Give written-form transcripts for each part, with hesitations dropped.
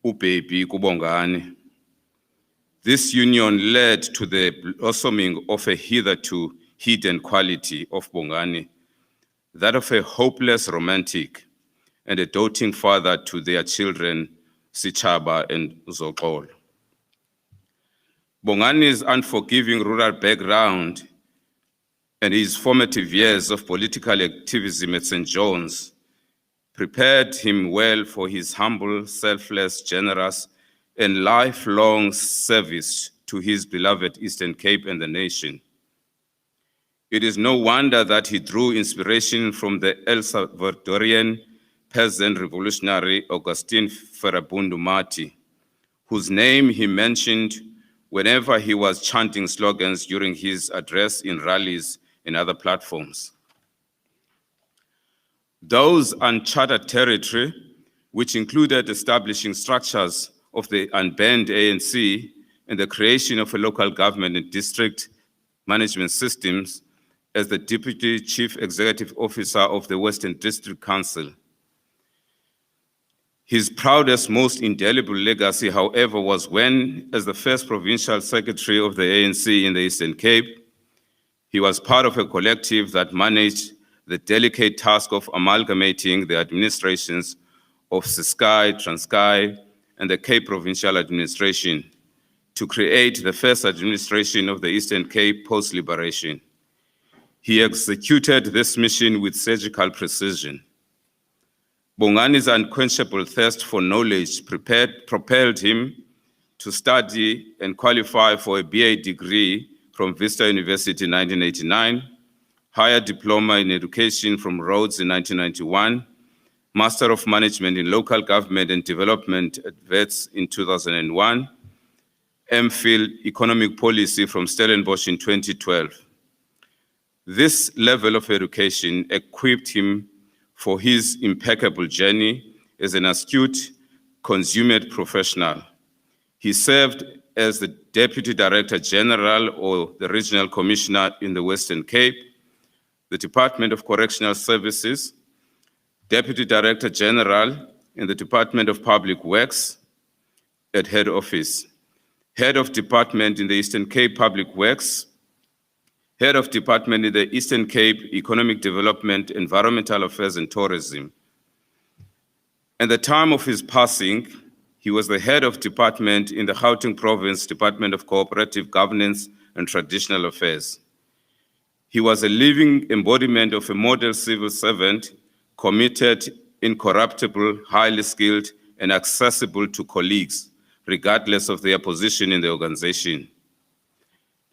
uBaby kuBongani. This union led to the blossoming of a hitherto hidden quality of Bongani, that of a hopeless romantic and a doting father to their children, Sichaba and Zoxolo. Bongani's unforgiving rural background and his formative years of political activism at St. John's prepared him well for his humble, selfless, generous, and lifelong service to his beloved Eastern Cape and the nation. It is no wonder that he drew inspiration from the El Salvadorian peasant revolutionary Augustine Farabundu Mati, whose name he mentioned whenever he was chanting slogans during his address in rallies and other platforms. Those uncharted territory, which included establishing structures of the unbanned ANC and the creation of a local government and district management systems as the Deputy Chief Executive Officer of the Western District Council. His proudest, most indelible legacy, however, was when, as the first provincial secretary of the ANC in the Eastern Cape, he was part of a collective that managed the delicate task of amalgamating the administrations of Ciskei, Transkei, and the Cape Provincial Administration to create the first administration of the Eastern Cape post-liberation. He executed this mission with surgical precision. Bongani's unquenchable thirst for knowledge propelled him to study and qualify for a BA degree from Vista University in 1989, higher diploma in education from Rhodes in 1991, Master of Management in Local Government and Development at WITS in 2001, MPhil Economic Policy from Stellenbosch in 2012. This level of education equipped him for his impeccable journey as an astute, consummate professional. He served as the Deputy Director General or the Regional Commissioner in the Western Cape, the Department of Correctional Services, Deputy Director General in the Department of Public Works at head office, Head of Department in the Eastern Cape Public Works, Head of Department in the Eastern Cape Economic Development, Environmental Affairs and Tourism. At the time of his passing, he was the head of department in the Gauteng Province Department of Cooperative Governance and Traditional Affairs. He was a living embodiment of a model civil servant, committed, incorruptible, highly skilled, and accessible to colleagues, regardless of their position in the organization.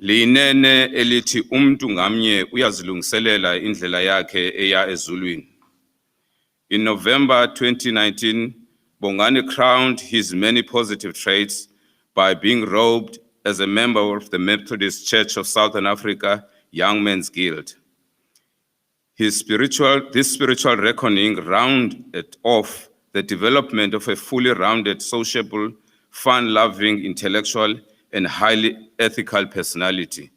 Linene elithi umuntu ngamnye uyazilungiselela indlela yakhe eya ezulwini. In November 2019, Bongani crowned his many positive traits by being robed as a member of the Methodist Church of Southern Africa Young Men's Guild. This spiritual reckoning rounded off the development of a fully rounded, sociable, fun-loving, intellectual, and highly ethical personality.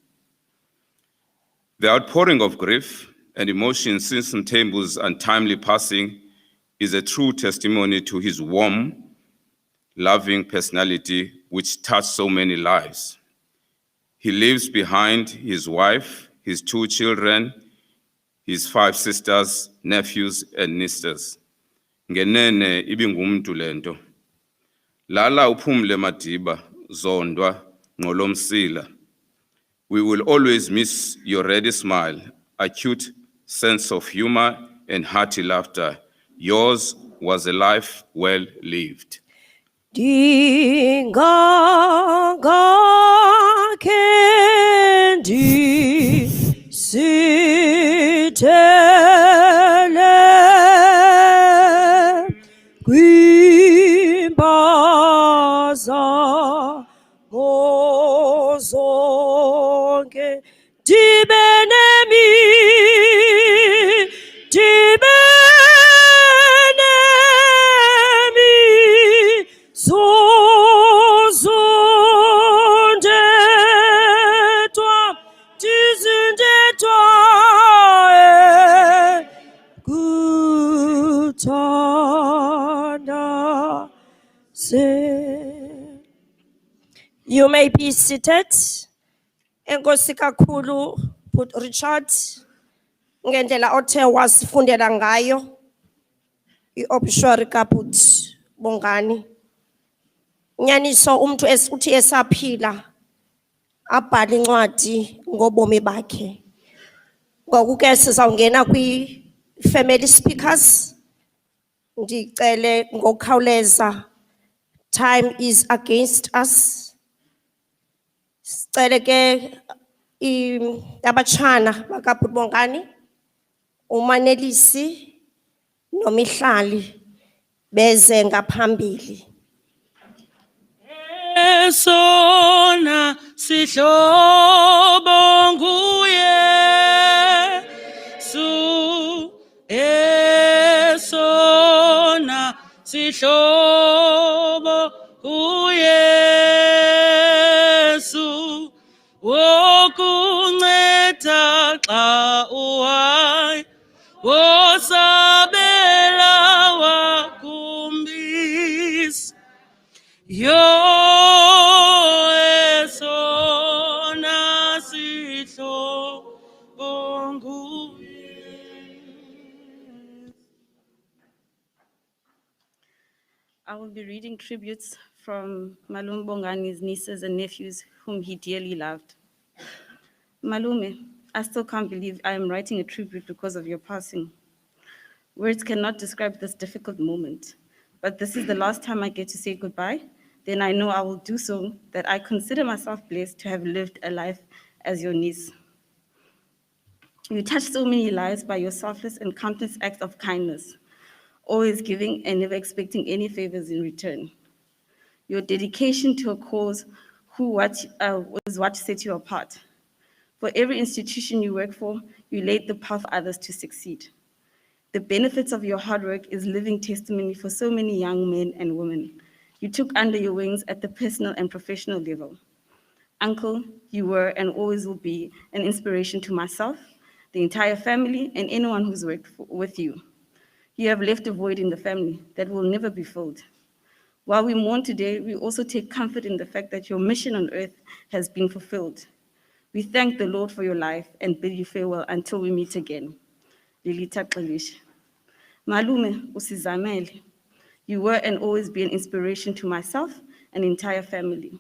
The outpouring of grief and emotion since Mthembu's untimely passing is a true testimony to his warm, loving personality which touched so many lives. He leaves behind his wife, his 2 children, his 5 sisters, nephews, and nieces. Ngenene ibingumuntu lento. Lala uphumle Madiba, Zondwa, Ngolomsila. We will always miss your ready smile, acute sense of humor, and hearty laughter. Yours was a life well lived. Kendi sitele kwimbaza mozonke dibenemi Say You may be seated. Enkosi kakhulu Bhuti Richard ngendlela othe wasifundela ngayo iobituary kaBhuti Bongani. Nyaniso umuntu uthi esaphila abhala incwadi ngobomi bakhe. Ngokuke sizawungena kwi-family speakers. Ndicele ngokukhawuleza, time is against us. Sicele ke abatshana bakaBhuti Bongani, uManelisi noMihlali beze ngaphambili. Esona sihlobo nguye su esona sihlobo uYesu wokunceda xa uhayi wosabela wakumbisa yo esona sihlobo nguye. I will be reading tributes from Malume Bongani's nieces and nephews whom he dearly loved. Malume, I still can't believe I am writing a tribute because of your passing. Words cannot describe this difficult moment, but this is the last time I get to say goodbye. Then I know I will do so, that I consider myself blessed to have lived a life as your niece. You touched so many lives by your selfless and countless acts of kindness, always giving and never expecting any favors in return. Your dedication to a cause was what set you apart. For every institution you work for, you laid the path for others to succeed. The benefits of your hard work is living testimony for so many young men and women you took under your wings at the personal and professional level. Uncle, you were and always will be an inspiration to myself, the entire family, and anyone who's worked with you. You have left a void in the family that will never be filled. While we mourn today, we also take comfort in the fact that your mission on earth has been fulfilled. We thank the Lord for your life and bid you farewell until we meet again. Lilita Gxilishe. Malume usizamele. You were and always be an inspiration to myself and the entire family.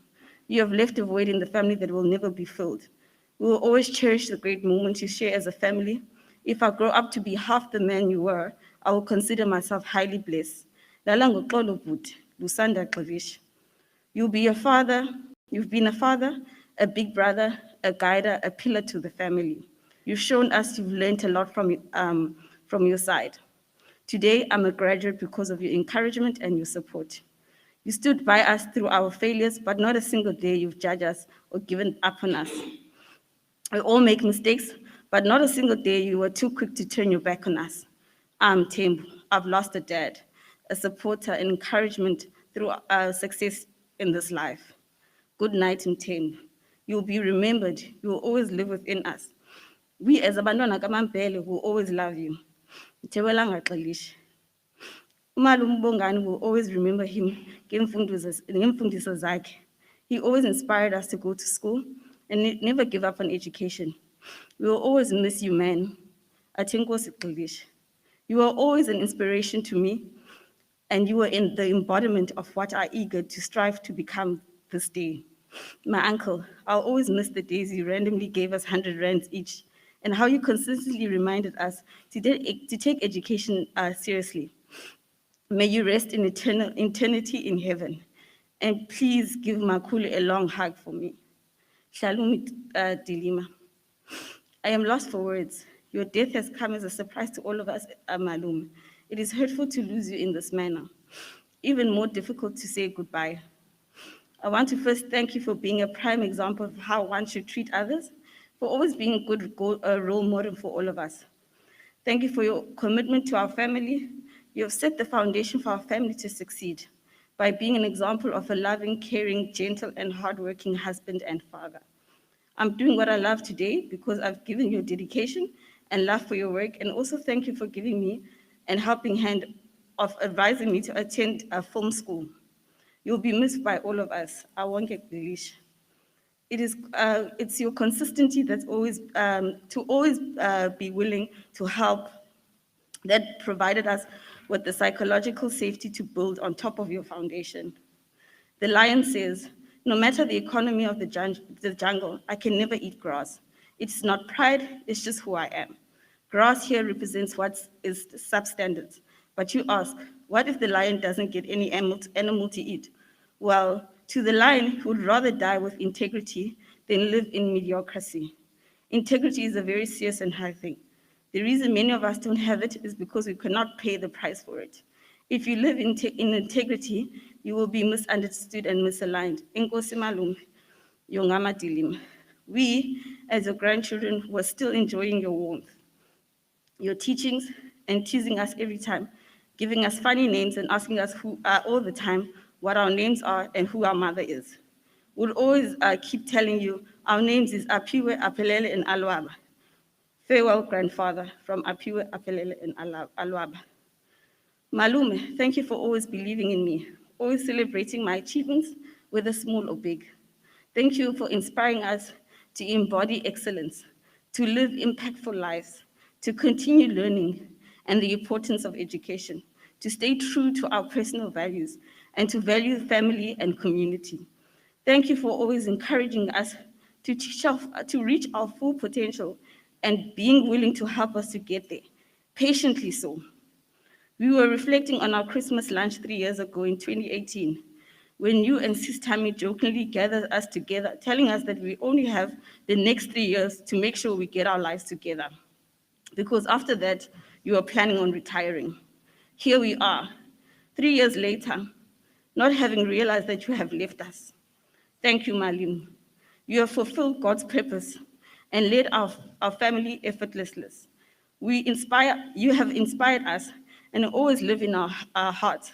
You have left a void in the family that will never be filled. We will always cherish the great moments you share as a family. If I grow up to be half the man you were, I will consider myself highly blessed. Lala ngoxolo bhuti, Lusanda Gxilishe. You've been a father, a big brother, a guider, a pillar to the family. You've shown us you've learned a lot from your side. Today, I'm a graduate because of your encouragement and your support. You stood by us through our failures, but not a single day you've judged us or given up on us. We all make mistakes, but not a single day you were too quick to turn your back on us. I'm Tembu. I've lost a dad, a supporter, and encouragement through our success in this life. Good night, Tembu. You'll be remembered. You will always live within us. We as abantwana kaMampele will always love you. Mthebelanga Gxilishe. Umalume Bongani will always remember him ngemfundiso zakhe. He always inspired us to go to school and never give up on education. We will always miss you, man. Enkosi Gxilishe. You are always an inspiration to me, and you are in the embodiment of what I eager to strive to become this day. My uncle, I'll always miss the days you randomly gave us 100 rands each, and how you consistently reminded us to take education seriously. May you rest in eternity in heaven. And please give Makulu a long hug for me. Shalom Dilima. I am lost for words. Your death has come as a surprise to all of us, Malume. It is hurtful to lose you in this manner. Even more difficult to say goodbye. I want to first thank you for being a prime example of how one should treat others, for always being a good role model for all of us. Thank you for your commitment to our family. You have set the foundation for our family to succeed by being an example of a loving, caring, gentle, and hardworking husband and father. I'm doing what I love today because I've given you dedication and love for your work, and also thank you for giving me a helping hand of advising me to attend a film school. You'll be missed by all of us. I won't get Gxilishe. It's your consistency that's always, to always be willing to help that provided us with the psychological safety to build on top of your foundation. The lion says, no matter the economy of the jungle, I can never eat grass. It's not pride, it's just who I am. Grass here represents what is substandard. But you ask, what if the lion doesn't get any animal to eat? Well, to the lion, he would rather die with integrity than live in mediocrity. Integrity is a very serious and hard thing. The reason many of us don't have it is because we cannot pay the price for it. If you live in integrity, you will be misunderstood and misaligned. Enkosi malume, yongama dilim. We, as your grandchildren, were still enjoying your warmth, your teachings, and teasing us every time, giving us funny names and asking us all the time what our names are and who our mother is. We'll always keep telling you our names is Apiwe, Apelele, and Alwaba. Farewell, grandfather, from Apiwe, Apelele, and Alwaba. Malume, thank you for always believing in me, always celebrating my achievements, whether small or big. Thank you for inspiring us to embody excellence, to live impactful lives, to continue learning and the importance of education, to stay true to our personal values, and to value family and community. Thank you for always encouraging us to reach our full potential and being willing to help us to get there, patiently so. We were reflecting on our Christmas lunch 3 years ago in 2018, when you and Sis Tammy jokingly gathered us together, telling us that we only have the next 3 years to make sure we get our lives together. Because after that, you are planning on retiring. Here we are, 3 years later, not having realized that you have left us. Thank you, Malim. You have fulfilled God's purpose and led our family effortlessly. You have inspired us and always live in our hearts.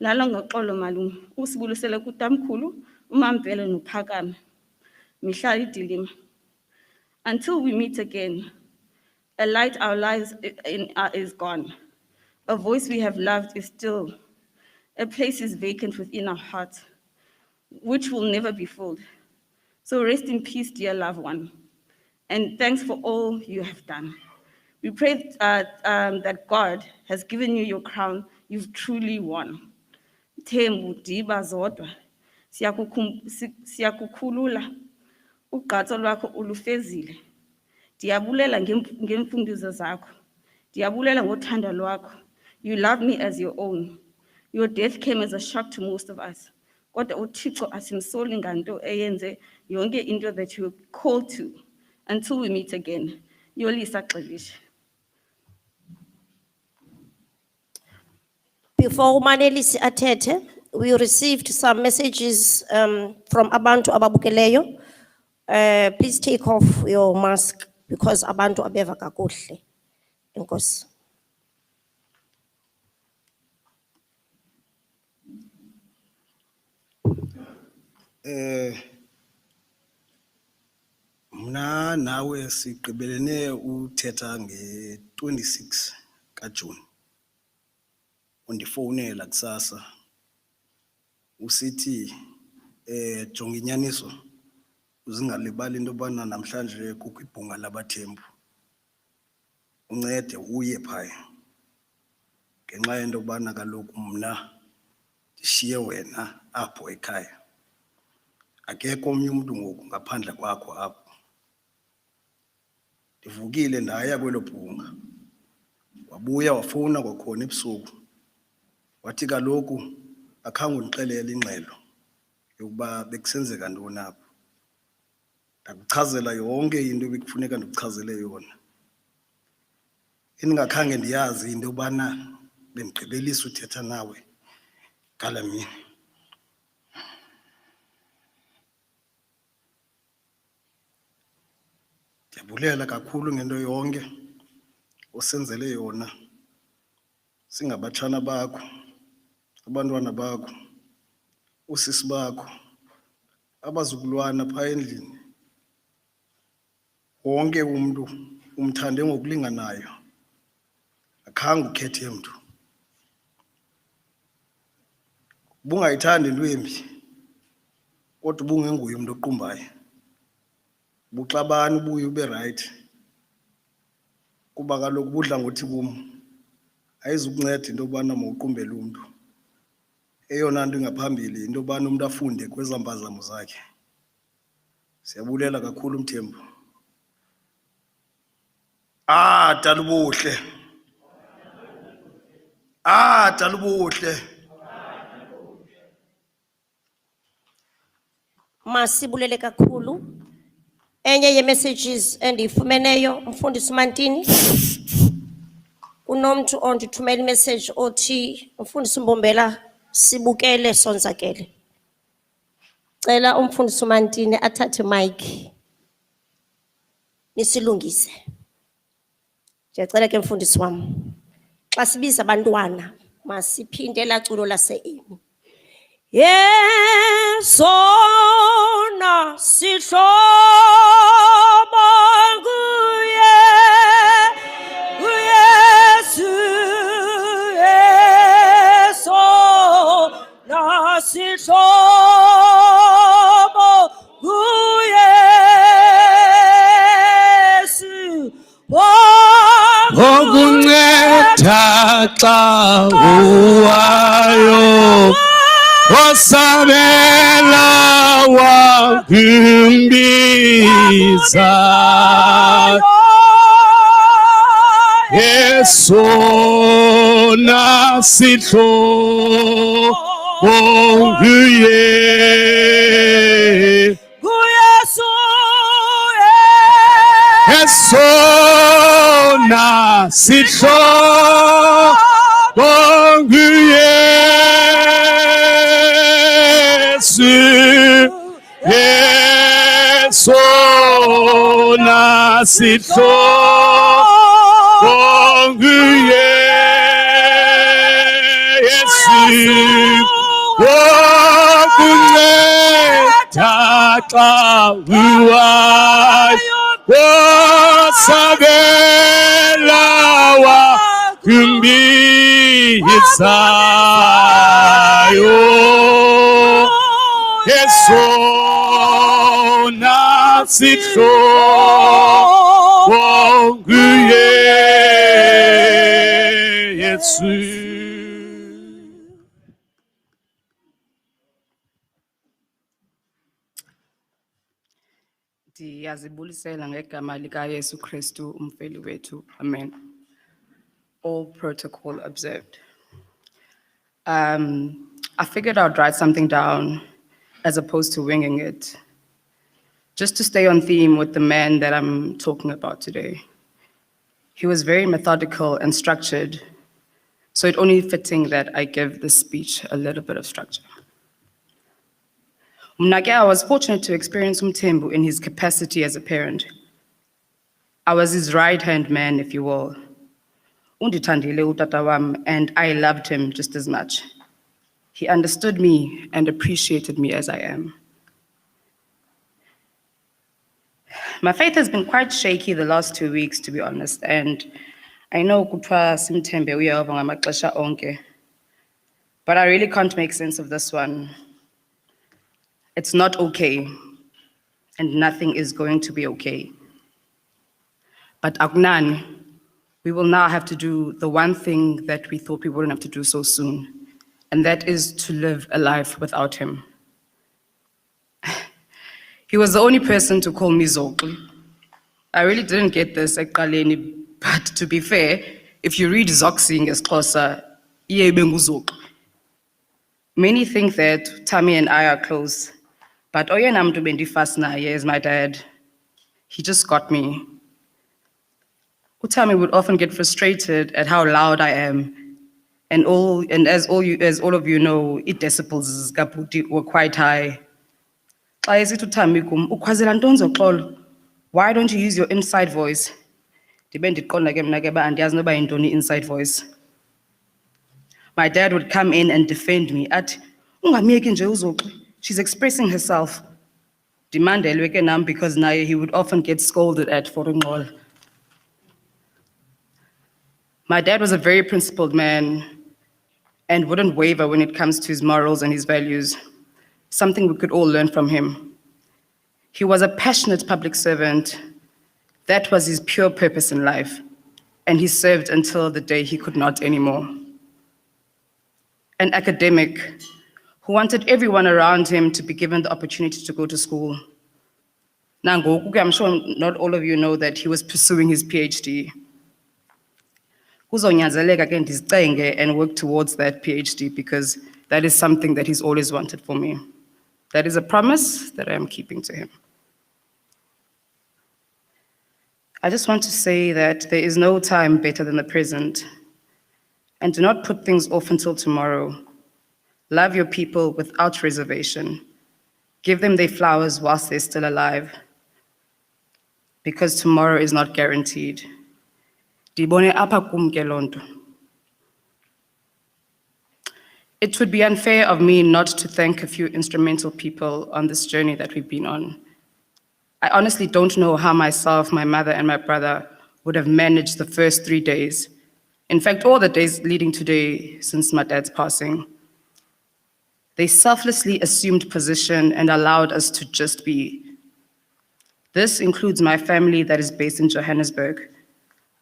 Lalo ngoxolo Malim, usibulisele kutamkhulu, uMampela noPhakame. Mihlali dilima. Until we meet again, a light our lives is gone. A voice we have loved is still. A place is vacant within our hearts, which will never be filled. So rest in peace, dear loved one. And thanks for all you have done. We pray that God has given you your crown. You've truly won. Thembu diba zodwa. Siyakukhulula. Ugqatso lwakho ulufezile. Ndiyabulela ngemfundiso zakho. Ndiyabulela ngothando lwakho. You love me as your own. Your death came as a shock to most of us. Kodwa uThixo asimsoli nganto eyenze yonke into that you are called to. Until we meet again. Yolisa Gxilishe. Before Umanelisi athethe, we received some messages from abantu ababukeleyo. Please take off your mask because abantu abeva kakuhle. Enkosi. Mna nawe sigqibelene uthetha nge-26 kaJuni. Undifonela kusasa usithi jonga inyaniso uzingalibali into yobana namhlanje kukho ibhunga labathembu. Uncede uye phaya ngenxa yento yobana kaloku mna ndishiye wena apho ekhaya. Akekho omnye umuntu ngoku ngaphandle kwakho apho. Ndivukile ndaya kwelo bhunga. Wabuya wafuna kwakhona ebusuku. Wathi kaloku akhange undixelele ingxelo yokuba bekusenzeka ntoni apho. Ndakuchazela yonke into ebekufuneka ndikuchazele yona. Endingakhange ndiyazi into yobana bendigqibelisa uthetha nawe ngala mini. Ndiyabulela kakhulu ngento yonke osenzele yona. Singabatshana bakho, abantwana bakho, usisi bakho, abazukulwana phaa endlini. Wonke umuntu umthande ngokulinganayo. Akhange ukhethe mntu. Bungayithandi into embi kodwa bungenguye umuntu oqumbayo. Buxabana ubuye ube right. Kuba kaloku budla ngothi kum ayizukunceda into yobana mawuqumbele umuntu. Eyona nto ingaphambili into yobana umuntu afunde kwezampazamo zakhe. Siyabulela kakhulu Mthembu. Dala ubuhle. Dala ubuhle. Masibulele kakhulu. Enye ye messages endiyifumeneyo Mfundisi Mantini. Unomntu ondithumela message othi Mfundisi Mbombela sibukele sonzakele. Cela umfundisi Mantini athathe mic. Nisilungise. Ndiyacela ke mfundisi wami. Xa sibiza abantwana masiphinde laculo lase-Emu. Yesona sihlobo nguye uYesu yesona sihlobo nguYesu Okunceda xa uwayo wasabela wakimbiza Yesona sihlobo nguye Yesona sihlobo nguYesu Yesona sihlobo nguYesu Okunceda xa uwayo wasabela wakimbizayo Yesona sihlobo nguYesu. Ndiyazibulisela ngegama lika Yesu Kristu umfeli wethu. Amen. All protocol observed. I figured I'd write something down as opposed to winging it, just to stay on theme with the man that I'm talking about today. He was very methodical and structured, so it's only fitting that I give this speech a little bit of structure. I was fortunate to experience Mthembu in his capacity as a parent. I was his right-hand man, if you will. Undithandile utata wam, and I loved him just as much. He understood me and appreciated me as I am. My faith has been quite shaky the last 2 weeks, to be honest, and I know kuthiwa simthembe uYehova ngamaxesha onke, but I really can't make sense of this one. It's not okay, and nothing is going to be okay. But akunani, we will now have to do the one thing that we thought we wouldn't have to do so soon, and that is to live a life without him. He was the only person to call me Zoqi. I really didn't get this ekuqaleni, but to be fair, if you read Zoxi ngesiXhosa, iye ibe nguZoqi. Many think that Tammy and I are close, but oyena mntu bendifast naye is my dad. He just got me. Tammy would often get frustrated at how loud I am, and as all of you know, decibels zikaBhuti were quite high. Xa esithi uTammy kum, ukhwazela ntoni Zoxolo? Why don't you use your inside voice? Ndibe ndiqonda ke mna ke ba andiyazi noba yintoni inside voice. My dad would come in and defend me at ungamyeki nje uZoxi, she's expressing herself. Dimandelwe ke nam because naye he would often get scolded at for unqola. My dad was a very principled man, and wouldn't waver when it comes to his morals and his values, something we could all learn from him. He was a passionate public servant. That was his pure purpose in life, and he served until the day he could not anymore. An academic who wanted everyone around him to be given the opportunity to go to school. Nangoku, I'm sure not all of you know that he was pursuing his PhD. Kuzonyanzeleka ke ndizicenge and work towards that PhD because that is something that he's always wanted for me. That is a promise that I am keeping to him. I just want to say that there is no time better than the present, and do not put things off until tomorrow. Love your people without reservation. Give them their flowers whilst they're still alive, because tomorrow is not guaranteed. Dibone apha kum ke loo nto. It would be unfair of me not to thank a few instrumental people on this journey that we've been on. I honestly don't know how myself, my mother, and my brother would have managed the first 3 days. In fact, all the days leading today since my dad's passing. They selflessly assumed position and allowed us to just be. This includes my family that is based in Johannesburg.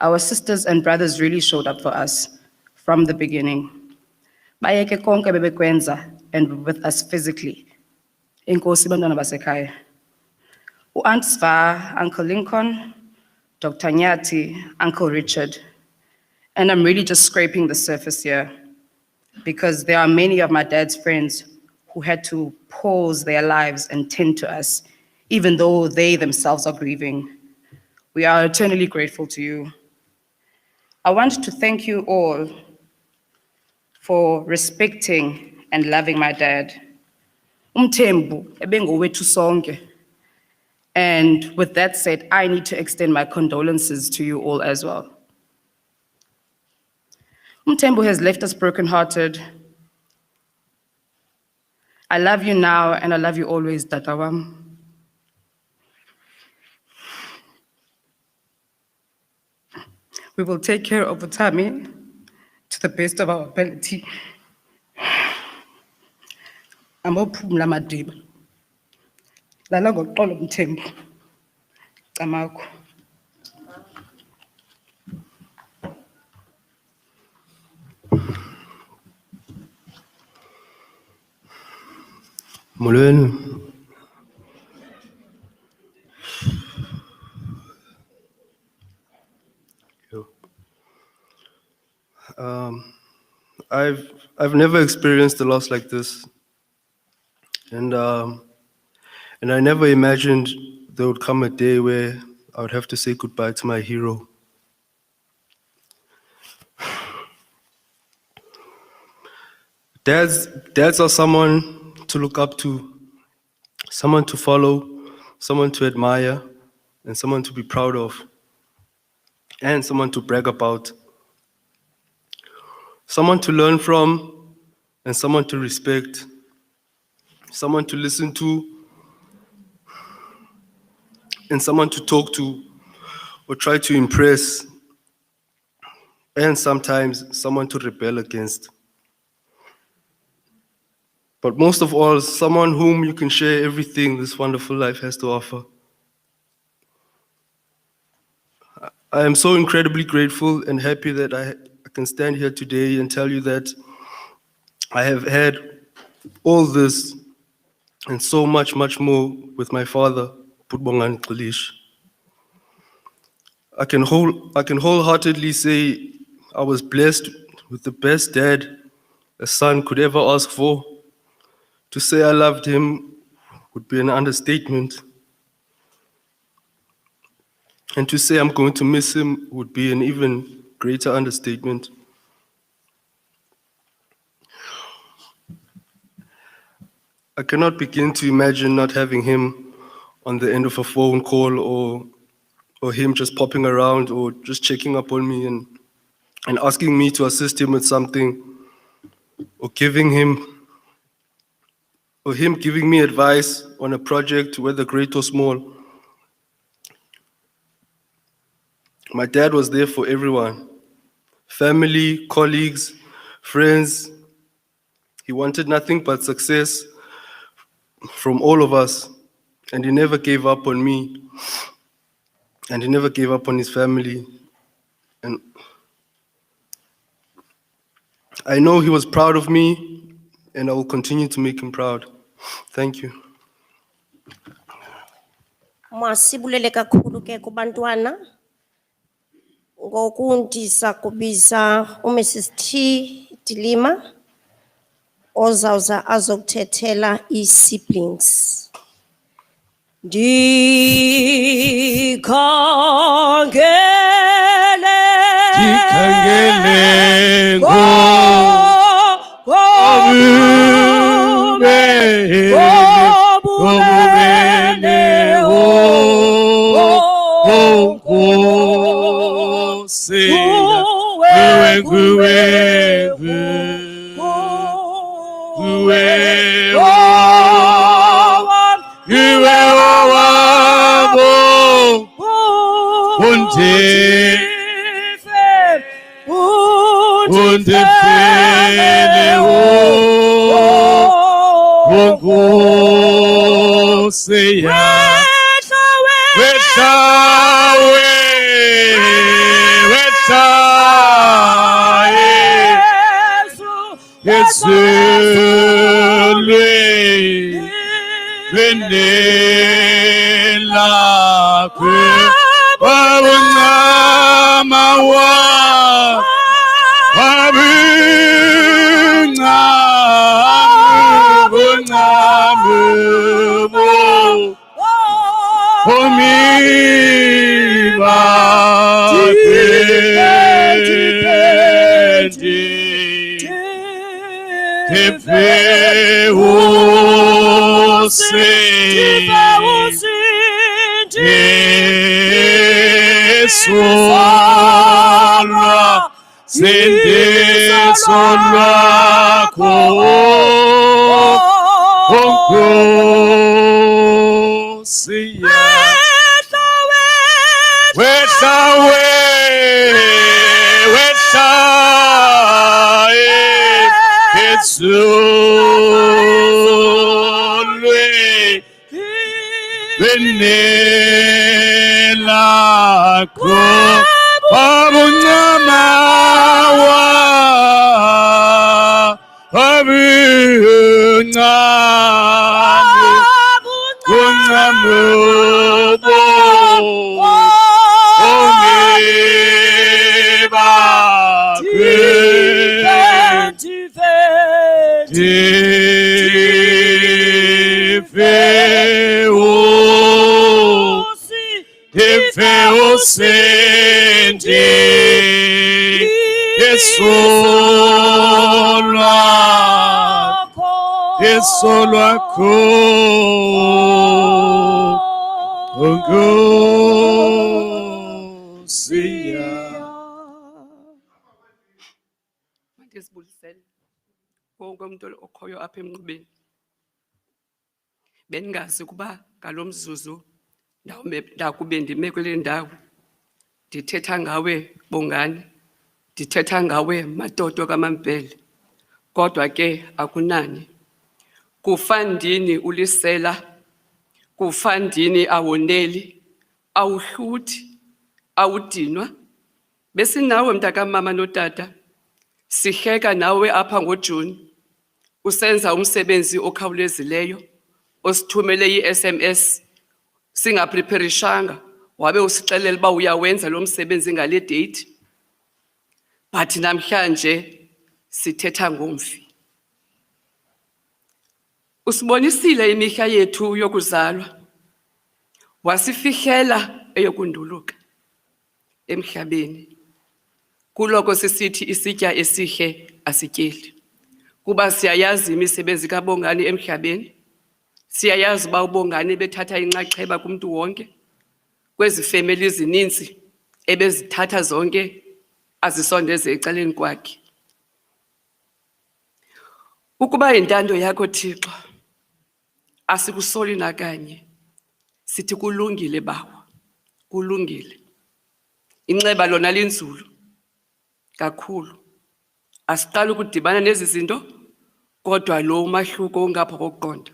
Our sisters and brothers really showed up for us from the beginning. Bayeke konke bebekwenza and with us physically. Inkosi bantwana basekhaya. Aunt Sva, Uncle Lincoln, Dr. Nyati, Uncle Richard. And I'm really just scraping the surface here because there are many of my dad's friends who had to pause their lives and tend to us, even though they themselves are grieving. We are eternally grateful to you. I want to thank you all for respecting and loving my dad. Umthembu ebengowethu sonke. And with that said, I need to extend my condolences to you all as well. Umthembu has left us brokenhearted. I love you now and I love you always, Tatawam. We will take care of Utami to the best of our ability. Amophumla Madiba. Lala ngoxolo Mthembu. Camakho. Molweni. I've never experienced a loss like this, and I never imagined there would come a day where I would have to say goodbye to my hero. Dads are someone to look up to, someone to follow, someone to admire, and someone to be proud of, and someone to brag about. Someone to learn from, and someone to respect. Someone to listen to, and someone to talk to, or try to impress, and sometimes someone to rebel against. But most of all, someone whom you can share everything this wonderful life has to offer. I am so incredibly grateful and happy that I can stand here today and tell you that I have had all this and so much, much more with my father, Bongani Gxilishe. I can wholeheartedly say I was blessed with the best dad a son could ever ask for. To say I loved him would be an understatement. And to say I'm going to miss him would be an even greater understatement. I cannot begin to imagine not having him on the end of a phone call or him just popping around or just checking up on me and asking me to assist him with something or him giving me advice on a project, whether great or small. My dad was there for everyone, family, colleagues, friends, He wanted nothing but success from all of us, and he never gave up on me, and he never gave up on his family. And I know he was proud of me, and I will continue to make him proud. Thank you. Masibulele kakhulu ke kubantwana ngokundisa kubiza uMrs T Dilima ozawuza azokuthethela i-siblings. Dikhangele Mandisibulisele wonke umuntu okhoyo apha emnqubeni. Bengazi kuba ngalomzuzu ndakube ndime kule ndawo ndithetha ngawe Bongani, ndithetha ngawe Madodo kaMampele. Kodwa ke akunani. Kufandini ulisela, kufandini awoneli, awuhluthi, awudinwa. Besinawe mntakamama notata, sihleka nawe apha ngoJuni, usenza umsebenzi okhawulezileyo, osithumele i-SMS, singapreparishanga, wabe usixelela uba uyawenza lo msebenzi ngale date. But namhlanje sithetha ngomfi. Usibonisile imihla yethu yokuzalwa, wasifihlela eyokunduluka emhlabeni. Kuloko sisithi isitya esihle asityeli. Kuba siyayazi imisebenzi kaBongani emhlabeni, siyayazi uba uBongani bethatha inxaxheba kumntu wonke, kwezi family ezininzi ebezithatha zonke azisondeze ecaleni kwakhe. Ukuba intando yakho Thixo, asikusoli nakanye, sithi kulungile bawo, kulungile. Inxeba lona linzulu kakhulu. Asiqala ukudibana nezi zinto kodwa lo umahluko ungapha kokuqonda.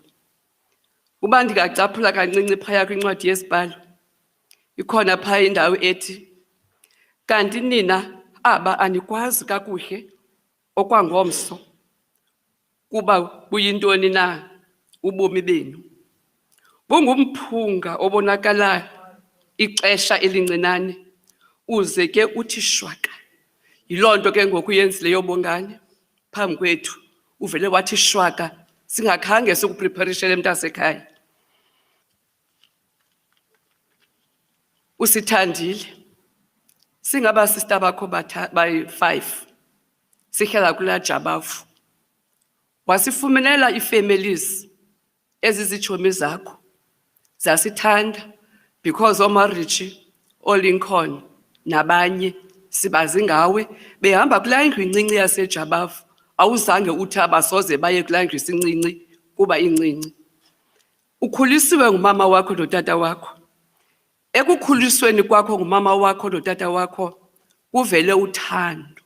Uba ndingacaphula kancinci phaya kwincwadi yesibhalo, ikhona phaya indawo ethi, kanti nina aba anikwazi kakuhle okwangomso kuba buyintoni na ubomi benu. Bungumphunga obonakala ixesha elincinane uze ke uthi shwaka. Yiloo nto ke ngoku yenzileyo Bongani phambi kwethu uvele wathi shwaka singakhange sikupreparishele mntasekhaya. Usithandile. Singaba sister bakho bayi-5 sihlala kula Jabavu. Wasifumenela ii-families ezizitshomi zakho. Zasithanda because oMarichi, oLincoln nabanye sibazi ngawe behamba kulaa ndlu incinci yaseJabavu. Awuzange uthi abasoze baye kulaa ndlu isincinci kuba incinci. Ukhulisiwe ngumama wakho notata wakho. Ekukhulisweni kwakho ngumama wakho notata wakho kuvele uthando,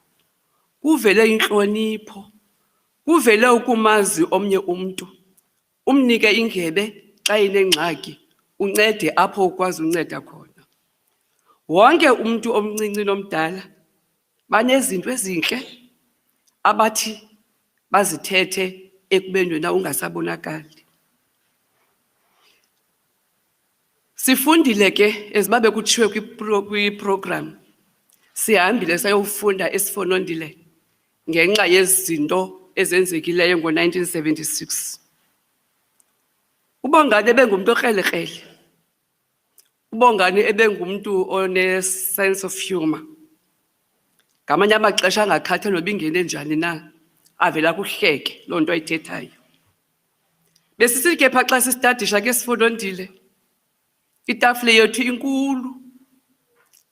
kuvele inhlonipho, kuvele ukumazi omnye umuntu. Umnike ingebe xa inengxaki, uncede apho ukwazi unceda khona. Wonke umuntu omncinci nomdala banezinto ezinhle abathi bazithethe ekubeni wena ungasabonakali. Sifundile ke ezibabe kutshiwe kwi-program. Sihambile sayofunda esifonondile ngenxa yezinto ezenzekileyo ngo-1976. UBongani ebengumuntu okrelekrele. UBongani ebengumuntu one-sense of humor. Ngamanye amaxesha angakhatha noba ingene njani na, avela kuhleke loo nto ayithethayo. Besisithi ke phaa xa sistadisha ke sifonondile, itafile yethu inkulu,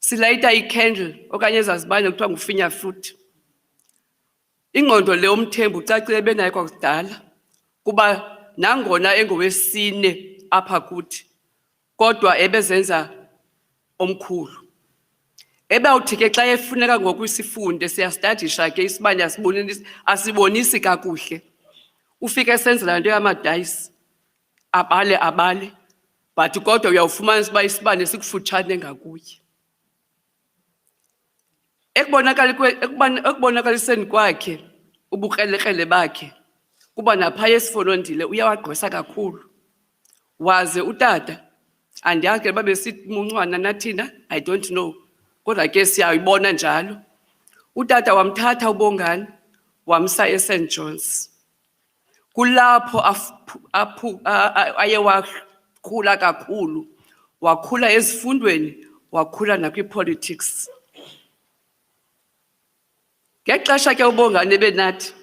silayita i-candle okanye ezazibane kuthiwa ngufinya fruit. Ingqondo le umthembu ucacile benayo kwakudala kuba nangona engowesine apha kuthi kodwa ebezenza omkhulu. Ebawuthi ke xa efuneka ngoku isifunde siyastadisha ke isibane asibonisi kakuhle. Ufike esenzela into yamadayisi abale but kodwa uyawufumanisa uba isibane sikufutshane ngakuye. Ekubonakaliseni kwakhe ubukrelekrele bakhe kuba naphaya esifonondile uyawagqwesa kakhulu. Waze utata andiyazi ke babe sithi muncwana nathina, I don't know, kodwa ke siyayibona njalo. Utata wamthatha uBongani wamsa eSt John's. Kulapho aye wakhula kakhulu, wakhula ezifundweni, wakhula nakwi-politics. Ngexesha ke uBongani ebenathi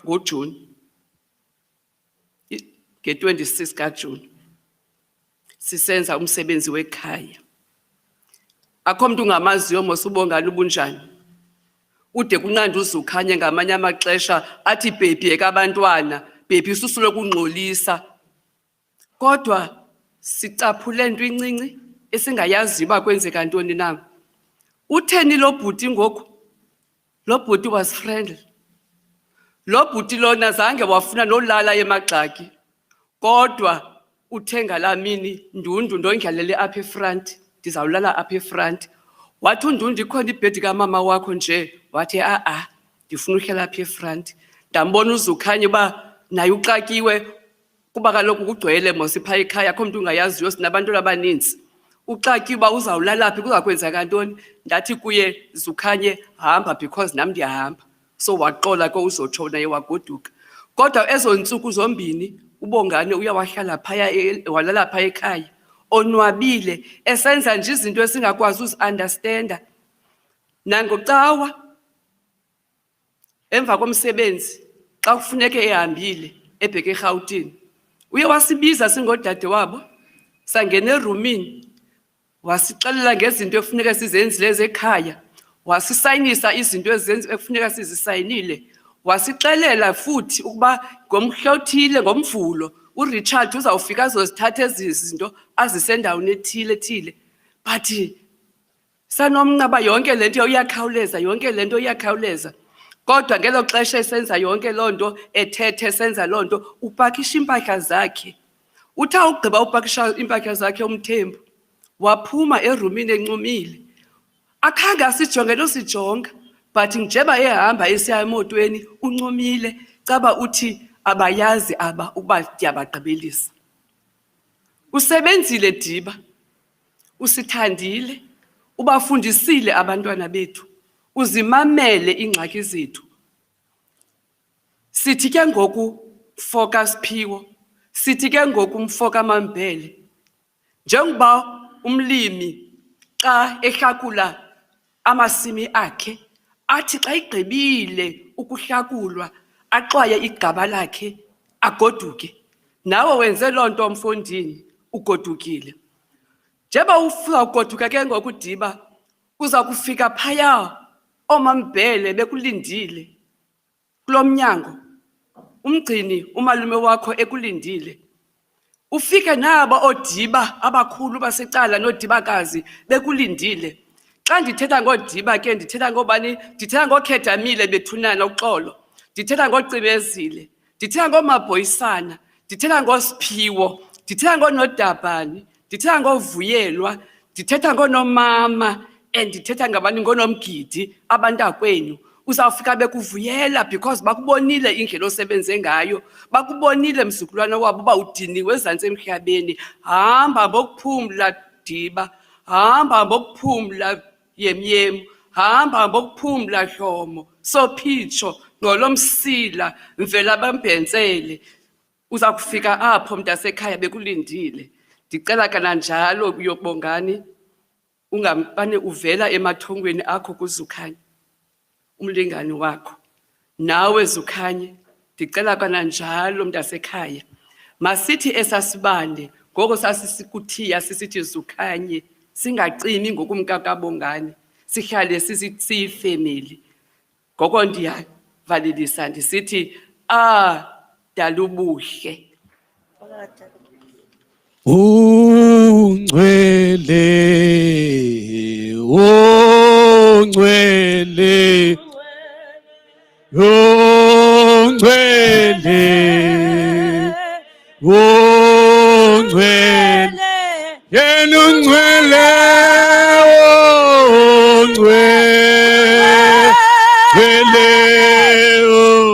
ngoJuni, nge-26 kaJuni, sisenza umsebenzi wekhaya. Akho mntu ungamaziyo mos uBongani ubunjani. Ude kunqanda uzukhanye ngamanye amaxesha athi bhebhi ekabantwana, bhebhi isusu lokungxolisa. Kodwa sicaphule into incinci esingayaziyo uba kwenzeka ntoni na. Utheni lo bhuti ngoku? Lo bhuti was friendly. Lo bhuti lona zange wafuna nolala emagxaki. Kodwa uthe ngalaa mini, Ndundu ndondlalele apha efront, ndizawulala apha efront. Wathi uNdundu ikhona ibhedi kamama wakho nje, wathi ndifuna uhlala apha efront. Ndambona uzukhanye uba naye uxakiwe kuba kaloku kugcwele mos phaa ekhaya, akho mntu ungayaziyo, sinabantwana abaninzi. Uxakiwe uba uzawulala phi, kuzakwenzeka ntoni. Ndathi kuye Zukhanye, hamba because nam ndiyahamba. So waqola ke uzotsho naye wagoduka. Kodwa ezo ntsuku zombini uBongani uyawahlala phaya, walala phaya ekhaya, onwabile, esenza nje izinto esingakwazi uzi-understanda. Nangocawa, emva komsebenzi, xa kufuneke ehambile, ebheke eRhawutini, uye wasibiza singodade wabo, sangena erumini, wasixelela ngezinto ekufuneka sizenzile ezekhaya, wasisayinisa izinto ekufuneka sizisayinile, wasixelela futhi ukuba ngomhla othile ngoMvulo uRichard uzawufika azozithatha ezi zinto azisendaweni ethile. But sanomnqaba yonke le nto iyakhawuleza, yonke le nto iyakhawuleza. Kodwa ngelo xesha esenza yonke loo nto, ethethe esenza loo nto, upakisha iimpahla zakhe. Uthe ugqiba upakisha iimpahla zakhe uMthembu, waphuma erumini encumile. Akhange asijonge nosijonga, but njeba ehamba esiya emotweni uncumile, caba uthi abayazi aba ukuba ndiyabagqibelisa. Usebenzile Diba, usithandile, ubafundisile abantwana bethu, uzimamele iingxaki zethu. Sithi ke ngoku Foka Siphiwo, sithi ke ngoku Mfoka Mambele, njengoba umlimi xa ehlakula amasimi akhe, athi xa igqibile ukuhlakulwa, axwaye igaba lakhe, agoduke. Nawe wenze loo nto mfondini, ugodukile. Njeba ufika ugoduka ke ngoku Diba, uza kufika phaya oomambele bekulindile kulo mnyango, umgcini umalume wakho ekulindile. Ufike nabo oodiba abakhulu basecala noodibakazi bekulindile. Xa ndithetha ngoodiba ke ndithetha ngobani? Ndithetha ngooKhedamile bethunana uxolo, ndithetha ngoCibezile, ndithetha ngooMabhoyisana, ndithetha ngoSiphiwo, ndithetha ngoNodabhani, ndithetha ngoVuyelwa, ndithetha ngooNomama, and ndithetha ngabani? NgoNomgidi, abantakwenu. Uzawufika bekuvuyela because bakubonile indlela osebenze ngayo, bakubonile mzukulwana wabo uba udiniwe ezantsi emhlabeni. Hamba ngokuphumla Diba, hamba ngokuphumla Yemyem, hamba ngokuphumla Dlomo, Sophitsho, Ngolomsila, Mvela Bambhentsele. Uza kufika apho mntasekhaya bekulindile. Ndicela kananjalo Bongani, ungampane uvela emathongweni akho kuZukhanye, umlingani wakho. Nawe Zukhanye, ndicela kananjalo mntasekhaya, masithi esasibande ngoko sasisikuthiya sisithi Zukhanye, singacimi ngokumkaka Bongani, sihlale siyifemeli. Ngoko ndiyavalelisa ndisithi dalubuhle. Ungcwele, ungcwele, ungcwele, ungcwele, yena ungcwele, ungcwele, ungcwele,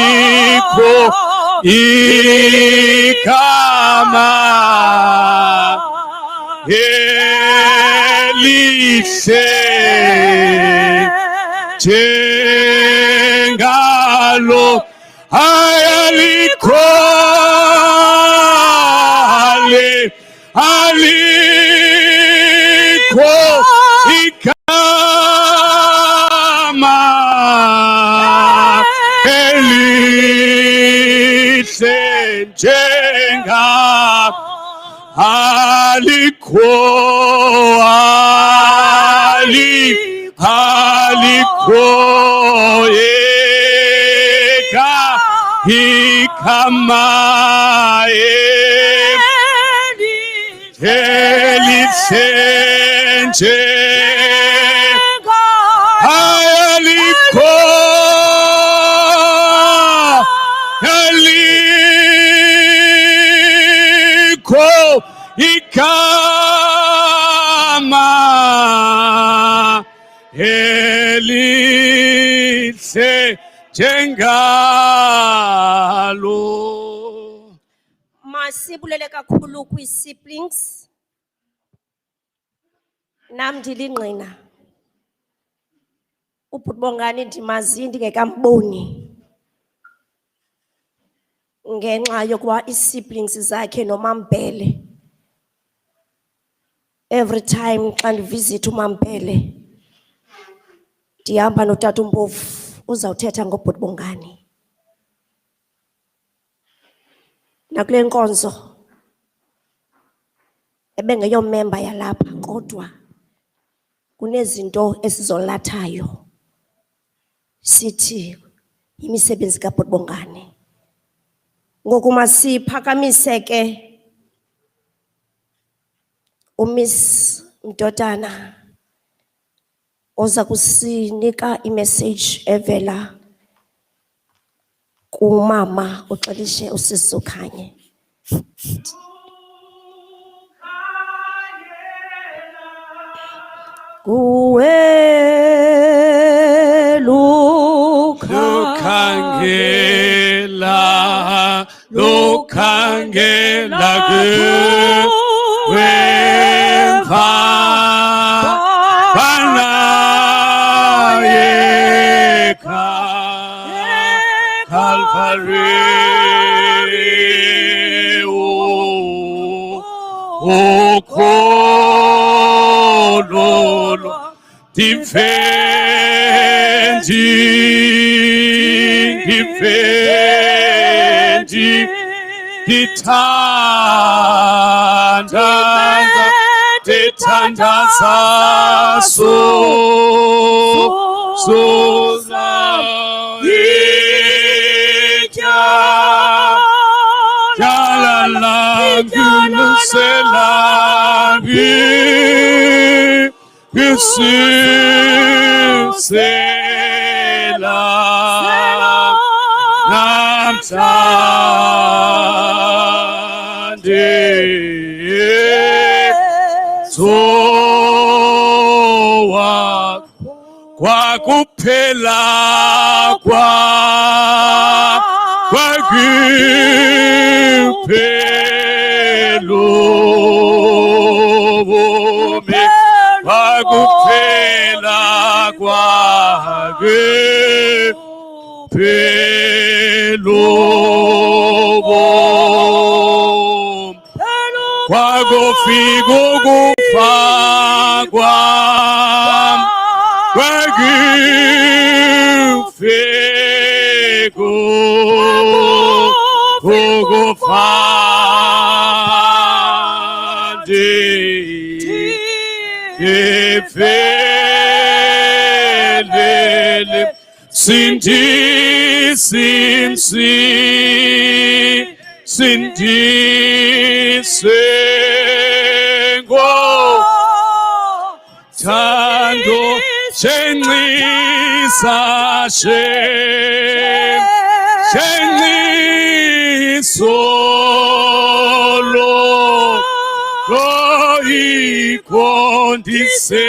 aliko, igama elihle njengalo, aliko, aliko igama elihle njengalo, aliko, aliko igama elihle aliko, aliko igama elihle njengalo. Masibulele kakhulu kwi-siblings. Nam ndilingqina. Ubhuti Bongani ndimazi ndingekamboni. Ngenxa yokuba ii-siblings zakhe noMampele. Every time xa ndivisit uMampele, ndihamba notata uMpofu uzawuthetha ngobhuti Bongani. Nakule nkonzo ebengeyomemba yalapha kodwa kunezinto esizolathayo sithi imisebenzi kabhuti Bongani. Ngoku masiphakamise ke uMiss Mdodana oza kusinika imessage evela kumama uXelishe uSisukanye. Kuwe Lukhangela, lukhangela kuwemva banayeka Calvary okhololo Defendi, Ditandaza, so, kwakuphela kwakuphelo bomi kwakuphela kwakuphelo bomi kwakufika ukufa kwam kwakufika ukufa ndifelele sindise thando shenxisa shenxisolo disezo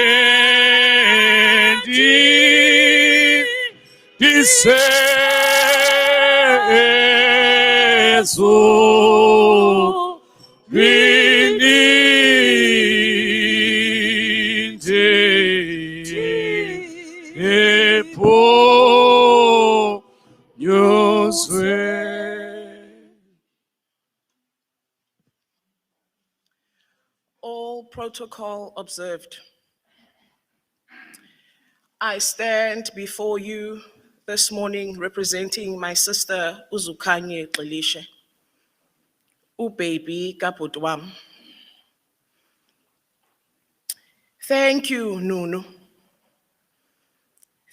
All protocol observed. I stand before you this morning representing my sister Bongani Gxilishe, ubaby kabhuti wam. Thank you, Nunu.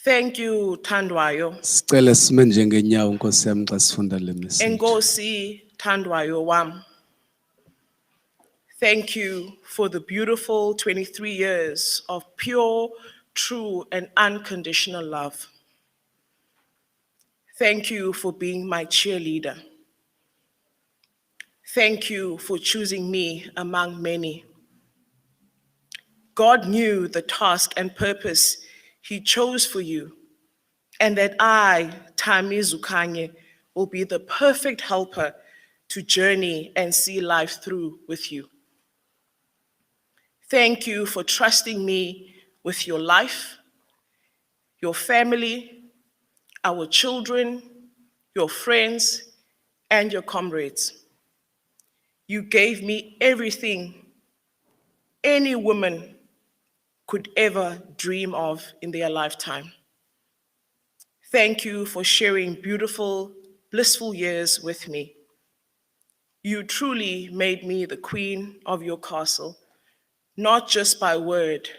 Thank you, Thandwayo. Sicela sime njengenyawo Nkosi yami xa sifunda le message. Enkosi Thandwayo wam. Thank you for the beautiful 23 years of pure, true, and unconditional love. Thank you for being my cheerleader. Thank you for choosing me among many. God knew the task and purpose He chose for you, and that I, Tami Zukanye, will be the perfect helper to journey and see life through with you. Thank you for trusting me with your life, your family, our children, your friends, and your comrades. You gave me everything any woman could ever dream of in their lifetime. Thank you for sharing beautiful, blissful years with me. You truly made me the queen of your castle, not just by word,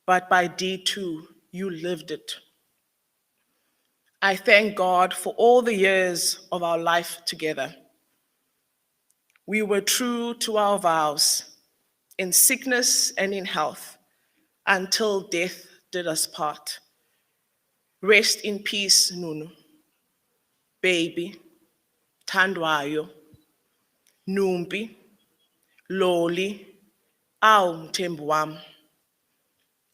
but by deed too. You lived it. I thank God for all the years of our life together. We were true to our vows, in sickness and in health, until death did us part. Rest in peace, Nunu. Baby, Thandwayo, Numpi, Loli, Aw Mthembu wam.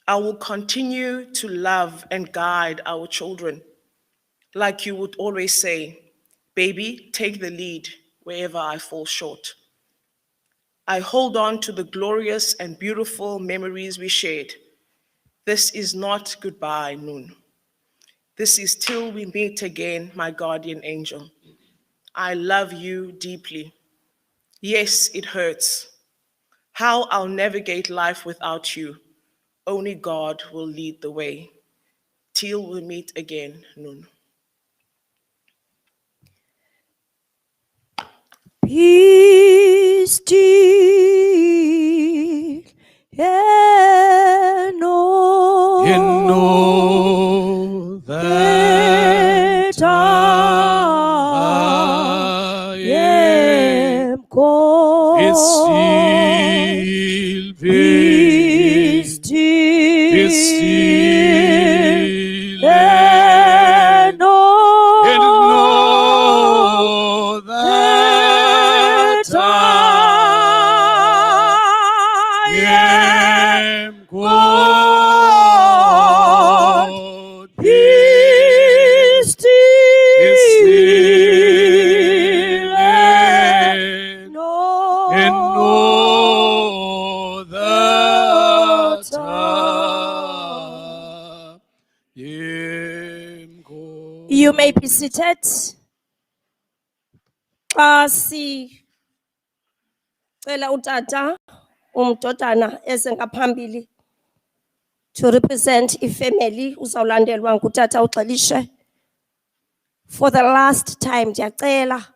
I will continue to love and guide our children, like you would always say, baby, take the lead wherever I fall short. I hold on to the glorious and beautiful memories we shared. This is not goodbye, Noon. This is till we meet again, my guardian angel. I love you deeply. Yes, it hurts. How I'll navigate life without you, only God will lead the way. Till we meet again, Noon. Be still and know that that I am God. It's still Be still and know that I am am God. Be still and know that that I am God. You may be seated. Xa sicela utata umdodana eze ngaphambili to represent ifamily, uzawulandelwa ngutata uXelishe. For the last time ndiyacela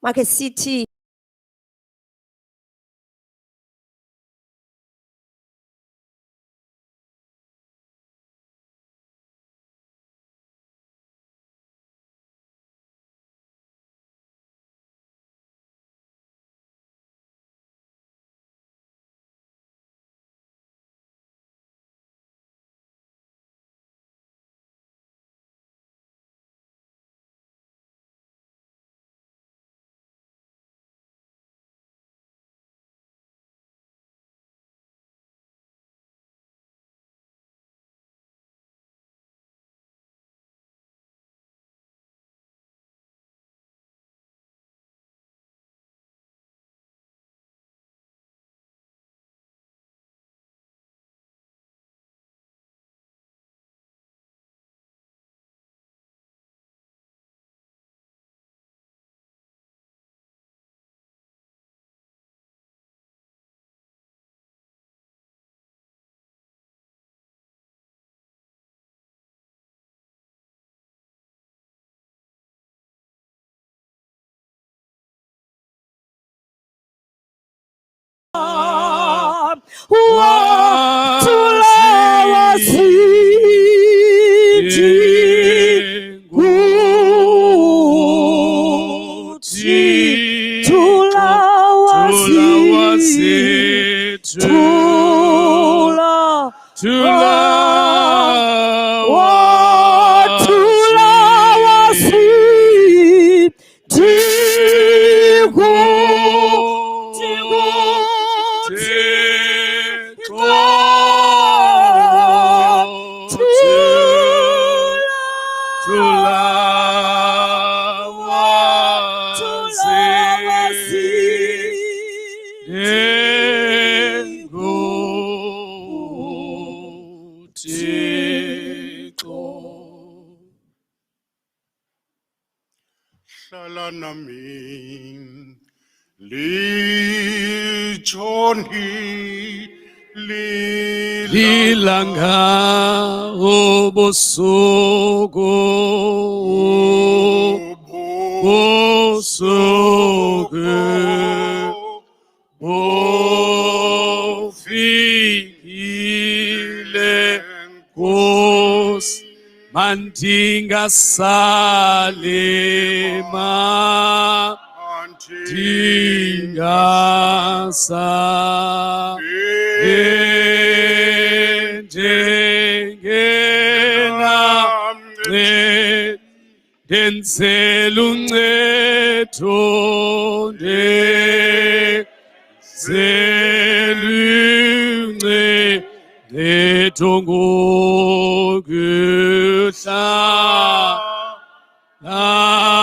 make sithi To love Thixo. Hlala nami litshoni Lilanga obusuku busuku bufikile Nkosi mandinga salema dinga ndengena denzela uncedo ndezeluncedo ngokuhlala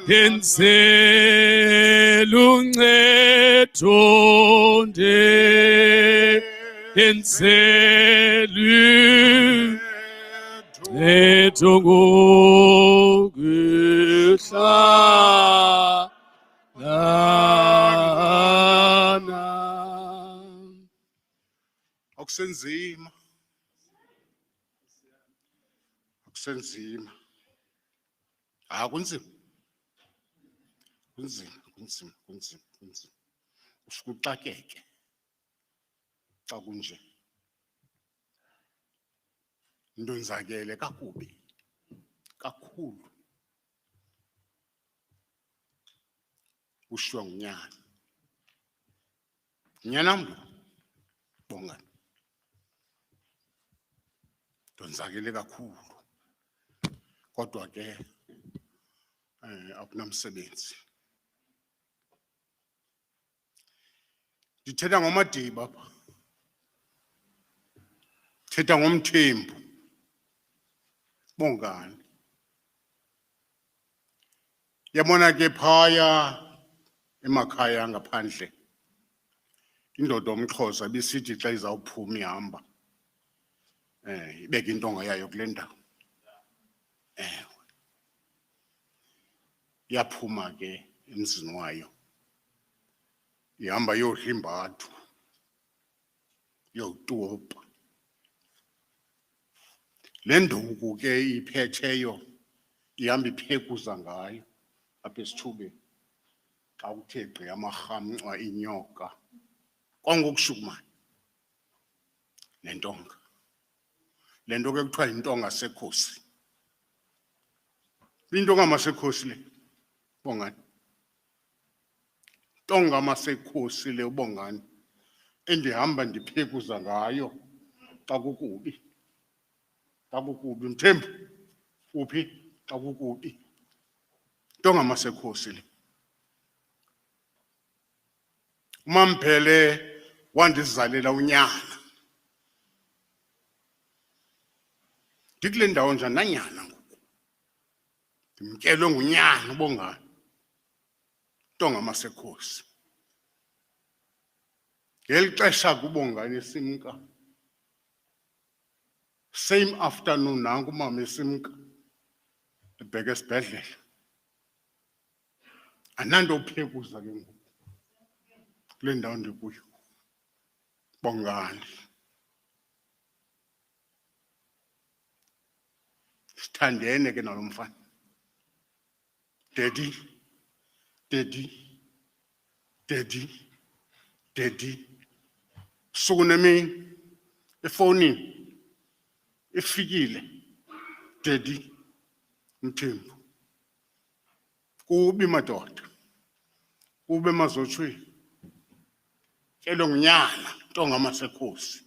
denzela uncedo ndezeluncedo ngokuhlala. akusenzima kunzima usuke uxakeke xa kunje into nzakele kakubi kakhulu ushiywa ngunyana nyanam lo Bongani ndonzakele kakhulu kodwa ke akunamsebenzi ndithetha ngoMadiba apha thetha ngomthembu Bongani yabona ke phaya emakhaya ngaphandle indoda omXhosa bisithi xa izawuphuma ihamba ibeke intonga yayo kule ndawo ewe yaphuma ke emzini wayo ihamba yodla imbathu yotupa le nduku ke iphetheyo ihamba iphekuza ngayo apha esithubeni xa uthe gqi amarhamncwa inyoka kwangokushukumayo le ntonga le nto ke kuthiwa yintonga sekhosi intonga masekhosi le Bongani ntonga masekhosi le uBongani endihamba ndiphekuza ngayo xa kukubi Mthembu uphi xa kukubi ntonga masekhosi le uMamphele wandizalela unyana ndikule ndawo njani nanyana ngoku ndimkelwe ngunyana uBongani ntonga masekhosi ngeli xesha kuBongani esimka same afternoon nanku umama esimka ebheka esibhedlele ananto uphekuza ke ngoku kule ndawo ndikuyo Bongani sithandene ke nalo mfana Daddy suku nemini efonini efikile Daddy Mthembu kubi madoda kube mazotshweni kelwe ngunyana ntonga masekhosi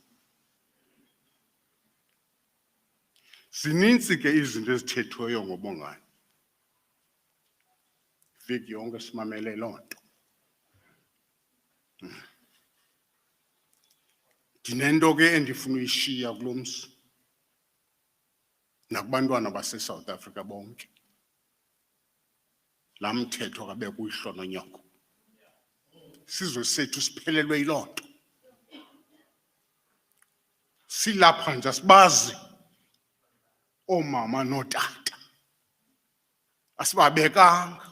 zininzi ke izinto ezithethweyo ngoBongani veki yonke simamele loo nto ndinento ke endifuna uyishiya kulo mzi nakubantwana baseSouth Africa bonke laa mthetho kabekho uyihlononyoko isizwe sethu siphelelwe yiloo nto silapha nje sibazi oomama nootata. Asibabekanga.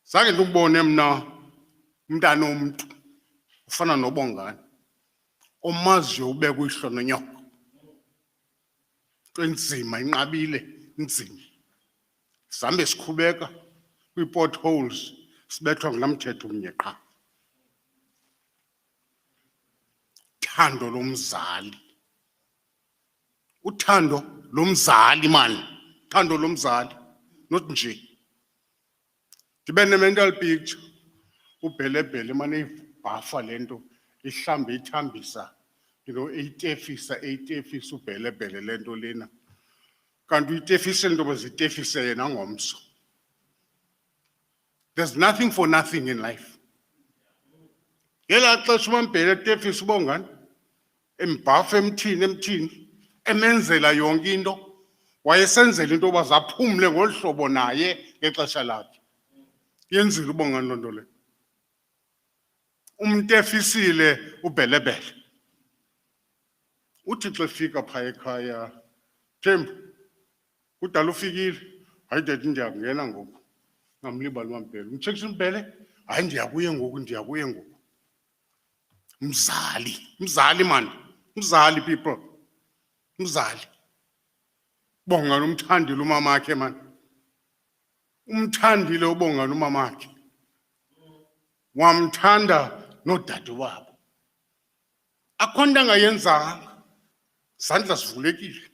Zange ndikubone mna umntana womntu ufana noBongani omaziyo ubekwa ihlononyoko. Into enzima inqabile inzima. Sihambe sikhubeka kwii-potholes sibethwa ngulaa mthetho umnye qha. Uthando lomzali. Uthando lomzali man. Uthando lomzali. Not nje. Ndibe ne-mental picture. Ubhelebhele mane ibhafa le nto ihlambe ithambisa. You know, eyitefisa ubhelebhele le nto lena. Kanti uyitefise nto bezitefise yena ngomso. There's nothing for nothing in life. Yela xesha umambhele etefisa uBongani embhafa emthini emenzela yonke into wayesenzela into yoba zaphumle ngolu hlobo naye ngexesha lakhe. Yenzile uBongani loo nto le. Umntu efisile ubhelebhele. Uthi xa efika phaa ekhaya, Thembu, kudala ufikile. Hayi dade ndiyakungena ngoku. Ngamlibali uMambhele. Umtshekisha uMbhele? Hayi ndiyakuye ngoku. Mzali man. Mzali people. Mzali. Bongani umthandile umamakhe man. Umthandile uBongani umamakhe. Wamthanda nodade wabo. Akho nto angayenzanga. Zandla zivulekile.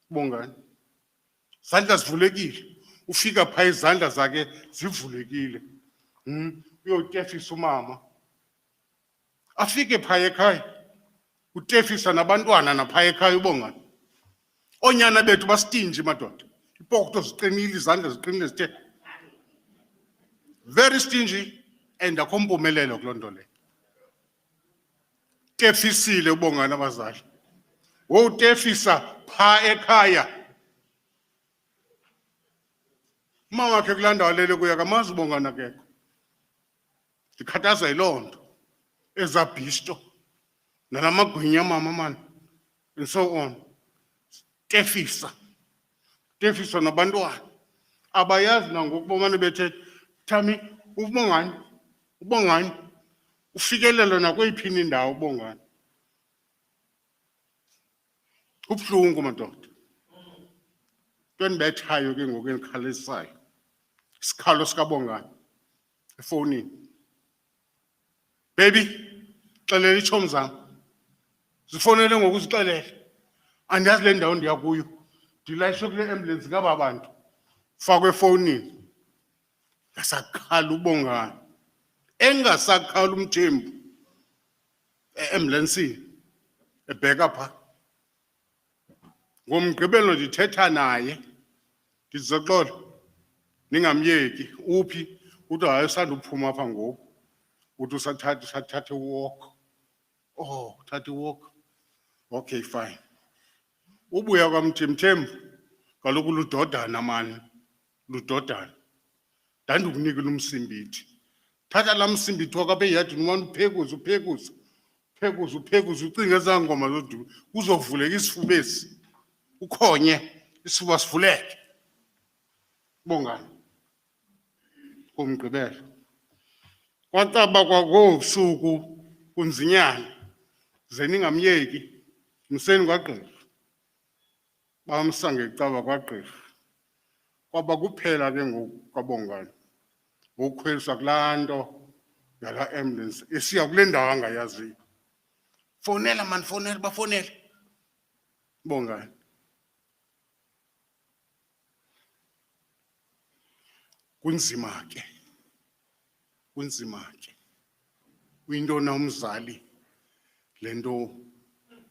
Bongani. Zandla zivulekile. Ufika phaa izandla zakhe zivulekile. Uyotefisa umama. Afike phaa ekhaya. Utefisa nabantwana naphaa ekhaya uBongani. Oonyana bethu bastinji madoda. Ipokotho ziqinile, izandla ziqinile zithe. Very stingy and akho mpumelelo kuloo nto leyo. Tefisile uBongani abazali. Wotefisa phaa ekhaya. Mama wakhe kulaa ndawo lele kuya kamazi uBongani akekho. Ndikhathaza yiloo nto. Ezabhisto. Nalamagwinya mama man. And so on. Tefisa. Tefisa nabantwana. Abayazi nangoku bomane bethe, Thami, uBongani. Ufikelela nakweyiphi indawo uBongani. Kubuhlungu madoda. Into endibethayo ke ngoku endikhalisayo. Isikhalo sikaBongani efowunini. Baby, xelela itshomi zam. Zifonele ngoku zixelele. Andiyazi le ndawo ndiya kuyo. Ndilayishwe kule ambulance ngaba bantu. Fakwe efowunini. Ngasakhala uBongani. Engasakhala umthembu. Ambulance ebheka phaa. Ngomgqibelo ndithetha naye. Ndizoxola. Ningamyeki. Uphi? Uthi hayi usanda uphuma apha ngoku. Uthi usathatha walk. Oh, uthatha walk. Okay, fine. Ubuya kwamthembu. Kaloku ludodana man. Ludodana. Ndandikunikela umsimbithi. Thatha laa msimbithi wakho apha eyadini umane uphekuza. Ucinge ezaa ngoma zodumo. Kuzovuleka isifuba esi. Ukhonye. Isifuba sivuleke. Bongani. Ngomgqibelo. Kwacaba kwakobusuku kunzinyana. Ze ningamyeki. Mseni kwagqirha. Bamsa ngecaba kwagqirha. Kwaba kuphela ke ngoku kaBongani. Ngokukhweliswa kulaa nto yalaa ambulance. Esiya kule ndawo angayaziyo. Fonela man, bafonele. Bongani. Kunzima ke. Uyintoni umzali le nto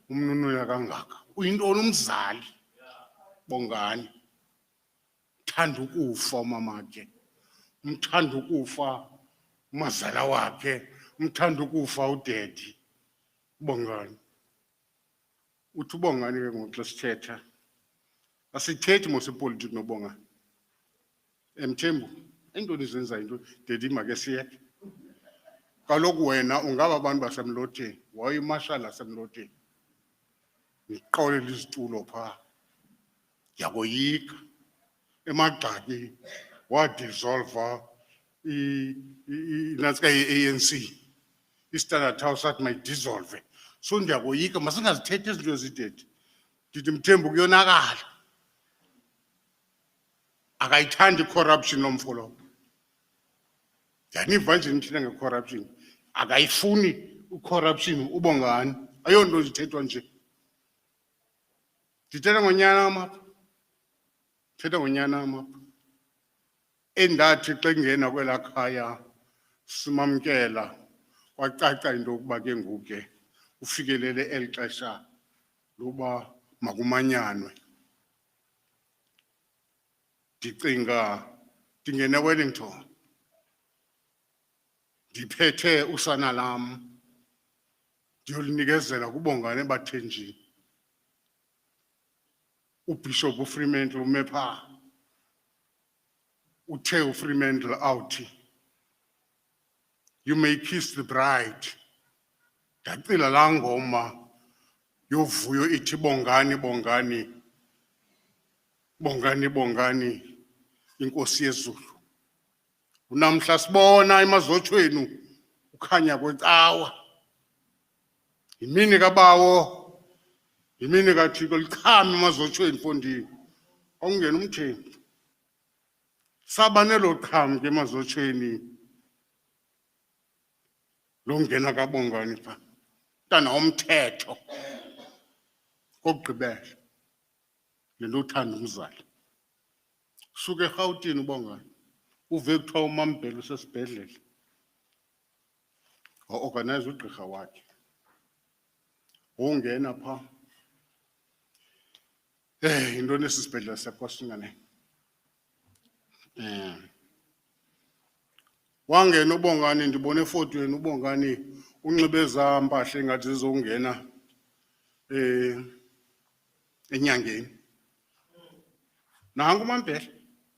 umnunula kangaka. Uyintoni umzali. Bongani. Uthanda ukufa umamakhe. Umthanda ukufa umazala wakhe. Umthanda ukufa udedi. Bongani. Uthi uBongani ke ngoku xa sithetha. Asithethi mos ipolitiki noBongani. Mthembu, entoni zenza into dedi make siyeke. Kaloku wena ungaba abantu basemlotsheni, wayimarshal asemlotsheni. Niqolela izitulo phaa. Yakoyika. Emagxaki wadissolve nantsika i-ANC. I-Standard House athi mayidissolve. So ndiyakoyika masingazithethi izinto ezidedi. Ndithi Mthembu kuyonakala. Akayithandi corruption lo mfo lo. Ndiyaniva nje nithile nge-corruption. Akayifuni u-corruption uBongani. Ayonto zithethwa nje. Ndithetha ngonyana amapha. Thetha ngonyana amapha. Endathi xa ngena kwelaa khaya simamkela kwacaca into yokuba ke ngoku ufikelele eli xesha loba makumanyanwe. Ndicinga ndingene Wellington. Ndiphethe usana lam. Ndiyolinikezela kuBongani eBathenjini. uBishop uFremantle ume phaa. Uthe uFremantle awuthi, you may kiss the bride. Ndacila laa ngoma yovuyo ithi Bongani, Bongani, Bongani, Bongani, inkosi yezulu. Unamhla sibona emazotshweni ukhanya kwecawa. Yimini kabawo, yimini kaThixo likhame emazotshweni mfondini. Awungena umthembu. Saba nelo qhamu ke emazotshweni longena kaBongani phaa. Mntana womthetho. Kokugqibela. Le nto uthanda umzali. Suke eRhawutini uBongani. Uve kuthiwa uMaMbhele usesibhedlele. Wa-organize ugqirha wakhe. Wongena phaa. Yintoni esi sibhedlele seKosingane? Wangena uBongani ndibone efotweni uBongani unxibe ezaa mpahla engathi zizongena enyangeni. Nangu uMaMbhele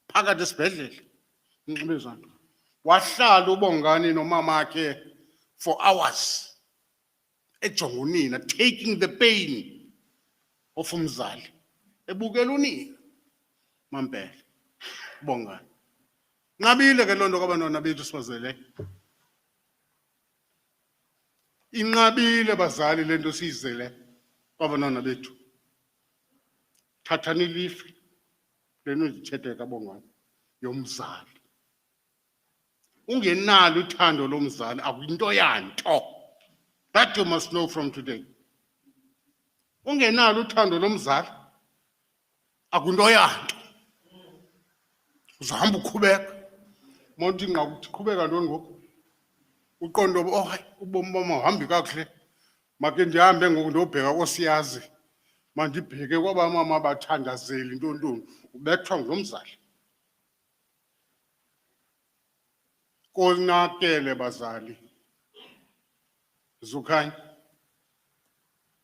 phakathi esibhedlele unxibe ezaa nto. Wahlala uBongani nomamakhe for hours ejonga unina, taking the pain of umzali. Ebukela unina uMaMbhele uBongani. Nqabile ke loo nto kwabantwana bethu sibazele. Inqabile bazali le nto siyizele kwabantwana bethu. Thathani ilifi le nto ndithethe kaBongani yomzali. Ungenalo uthando lomzali akuyinto yanto. That you must know from today. Ungenalo uthando lomzali akuyinto yanto. Uzahamba ukhubeka. Monti nqa uqhubeka ntoni ngoku? Uqondo ubomi bam awuhambi kakuhle. Make ndihambe ngoku ndiyobheka kosiyazi. Mandibheke kwabamama abathandazeli ntontoni. Ubethwa ngulo mzali. Konakele bazali. Zukhanya.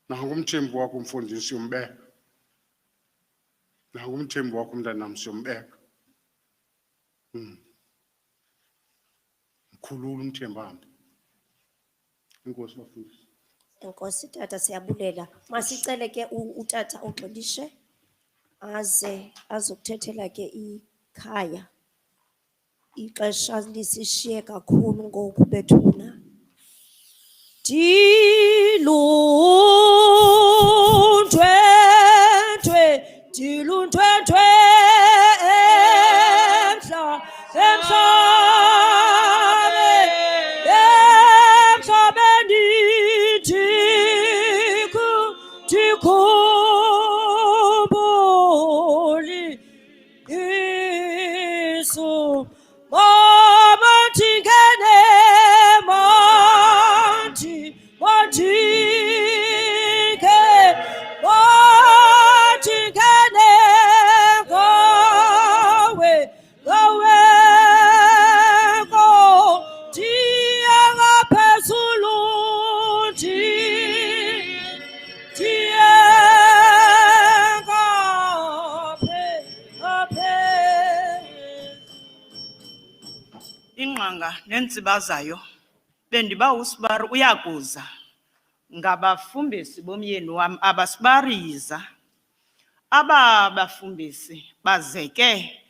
Nangu umthembu wakho umfundisi umbeka. Nangu umthembu wakho umntanam siyombeka. Mkhulula umthembambi. Inkosi bafundisi. Enkosi tata siyabulela. Masicele ke utata uXelishe aze azokuthethela ke ikhaya. Ixesha lisishiye kakhulu ngoku bethuna. Dilundwe Inqanga nentsibazayo bendiba usibari uyakuza ngabafumbisi bomyeni wam abasibariza. Aba bafumbisi bazeke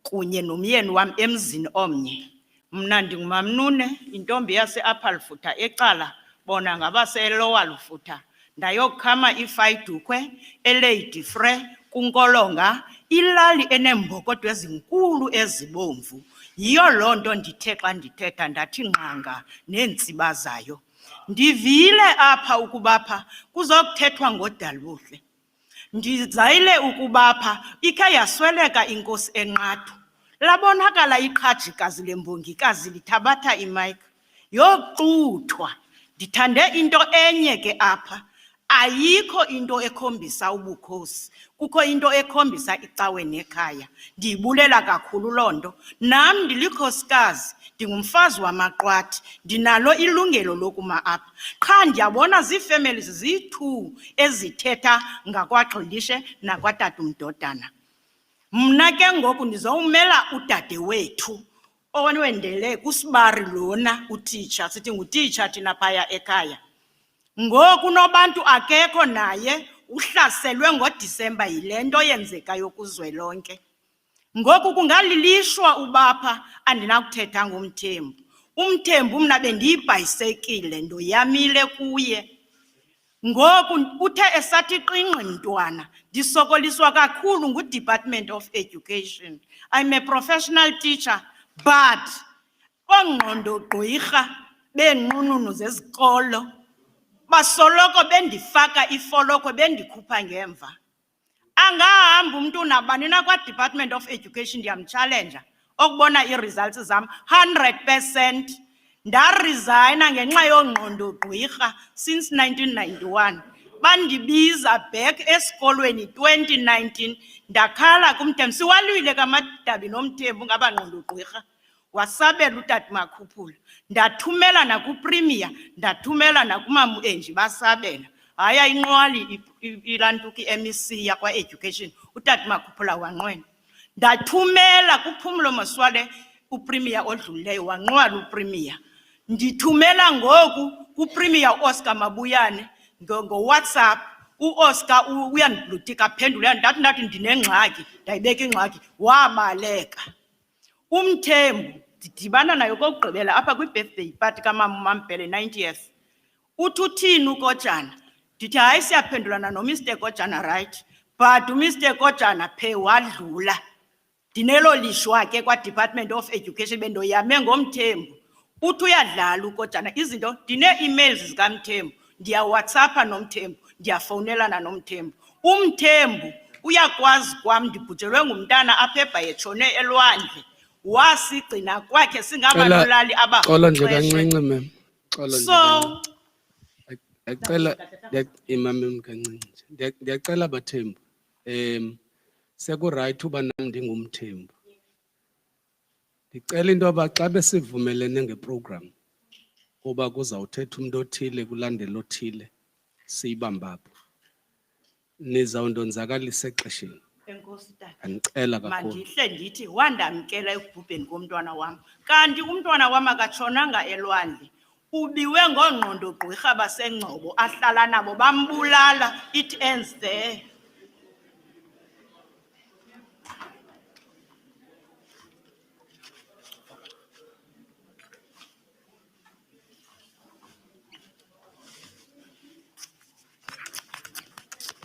kunye nomyeni wam emzini omnye. Mna ndingumamnune, intombi yase-Apalfutha ecala, bona ngabase-Lower Lufutha. Ndayokhama ifayidukwe eLady Frey kunkolonga, ilali eneembokodo ezinkulu ezibomvu. Yiyo loo nto ndithe xa ndithetha ndathi nqanga neentsiba zayo. Ndivile apha ukubapha kuzokuthethwa ngoDaluhle. Ndizayile ukubapha ikhe yasweleka inkosi enqathu. Labonakala iqhajikazi lembongikazi lithabatha imayikhi. Yoxuthwa. Ndithande into enye ke apha. Ayikho into ekhombisa ubukhosi. Kukho into ekhombisa icawe nekhaya. Ndiyibulela kakhulu loo nto. Nam ndilikhosikazi, ndingumfazi wamaqwathi, ndinalo ilungelo lokuma apha. Qha ndiyabona ziifamilies ziyi-2 ezithetha ngakwaGxilishe nakwatata uMdodana. Mna ke ngoku ndizowumela udade wethu owendele kusibari lona utitsha, sithi ngutitsha thina phaya ekhaya. Ngoku nobantu akekho naye uhlaselwe ngoDisemba yile nto yenzekayo kuzwelonke. Ngoku kungalilishwa ubapha andinakuthetha ngomThembu. UMthembu mna bendiyibhayisekile ndoyamile kuye. Ngoku uthe esathi qingqi mntwana, ndisokoliswa kakhulu nguDepartment of Education. I'm a professional teacher, but oongqondo gqwirha beenqununu zezikolo basoloko bendifaka ifoloko bendikhupha ngemva. Angahamba umntu nabani na kwa-Department of Education ndiyamchallenge okubona ii-results zam 100%. Ndarizayina ngenxa yongqondo gqwirha since 1991. Bandibiza back esikolweni 2019. Ndakhala kuMthembu. Siwalwile kaMadabi noMthembu ngabangqondo gqwirha. Wasabela utata Makhuphula. Ndathumela nakuPremier, ndathumela nakuMamu Enji basabela. Haya inqwali ilantuki MEC yakwa Education. Utata Makhuphula wanqwena. Ndathumela kuPhumulo Moswale uPremier odlulileyo wanqwala uPremier. Ndithumela ngoku kuPremier Oscar Mabuyane ngo-WhatsApp. UOscar uyandiblutika aphendula ndathi ndinengxaki, ndayibeka ingxaki wabaleka. UMthembu ndidibana nayo kokugqibela apha kwi-birthday party kamama uMampele 90th. Uthi uthini uKojana? Ndithi hayi siyaphendulana noMr Kojana right, but uMr Kojana phe wadlula. Ndinelo lishwa ke kwa-Department of Education bendoyame ngomThembu. Uthi uyadlala uKojana izinto, ndine-emails zikaMthembu, ndiyawhatsappa noMthembu, ndiyafowunelana noMthembu. UMthembu uyakwazi kwam ndibhujelwe ngumntana apha eBhayi etshone elwandle. Wasigcina kwakhe singabalolali Xola nje kancinci mem. Xola nje. So Ndiyacela imamem kancinci. Ndiyacela Bathembu. Sekurayithi uba nam ndingumThembu. Ndicela into yoba xa besivumelene ngeprogram uba kuzawuthetha umntu othile kulandela othile siyibambe apho. Nizawundonzakalisa exesheni. enkosi tata. Andicela kakhulu. Mandihle ndithi wandamkela ekubhubheni komntwana wam. Kanti umntwana wam akatshonanga elwandle. Ubiwe ngongqondo gqwirha baseNgcobo ahlala nabo bambulala. It ends there.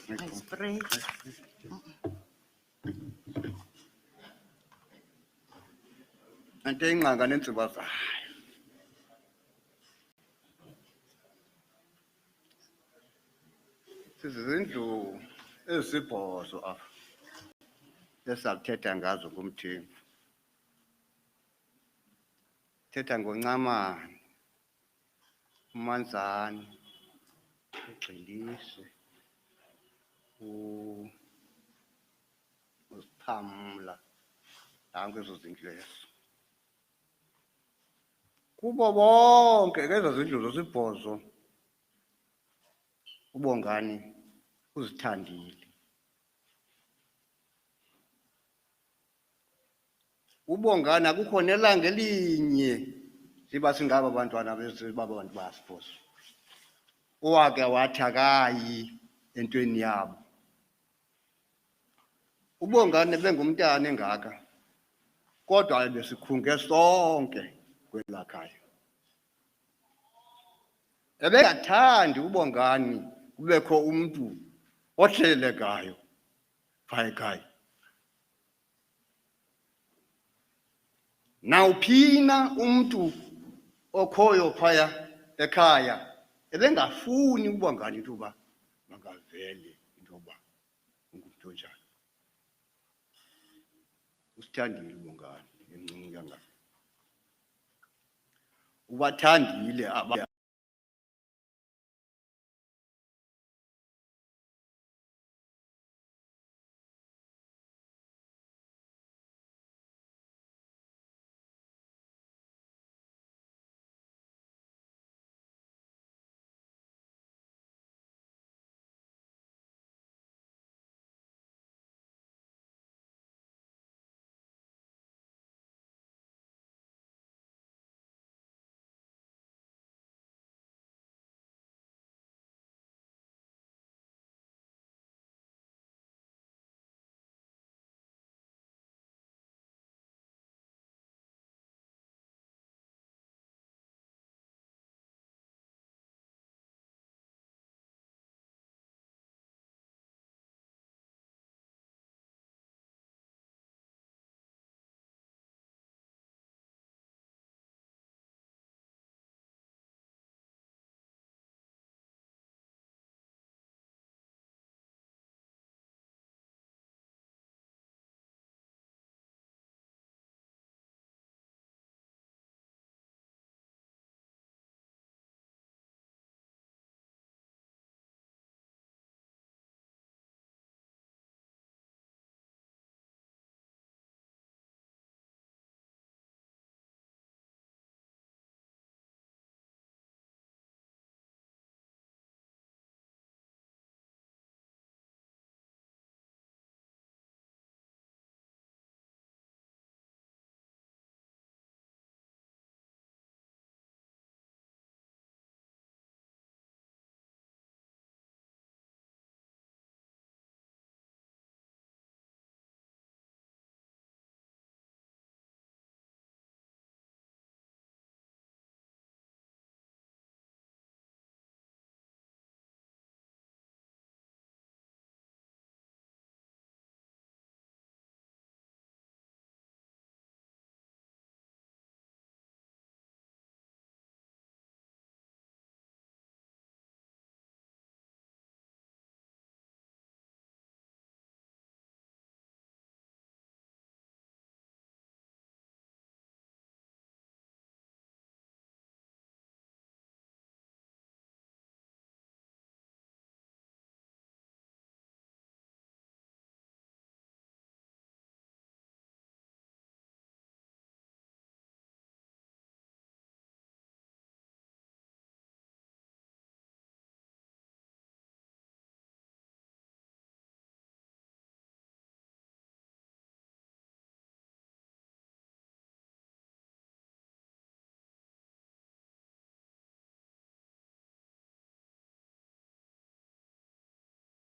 I spray. Ante ingqanga nentsiba zayo. Sizizindlu ezisibhozo apha esakuthetha ngazo ngomThembu. Thetha ngoNcamane, uManzane, uGxilishe, uSiphamla, nanku ezo zindlu ezo. Kubo bonke kezo zindlu zosibhozo uBongani uzithandile. uBongani akukho nelanga elinye siba singaba abantwana bese baba abantu basiphosa owake wathi akayi entweni yabo uBongani bengumntana engaka kodwa besikhunge sonke kwelakhaya ebengathandi uBongani kubekho umuntu ohlelekayo phaya ekhaya nawuphina umuntu okhoyo phaya ekhaya ebengafuni uBongani intoba makavele intoba ungumuntu onjani usithandile uBongani emncinci kangaka ubathandile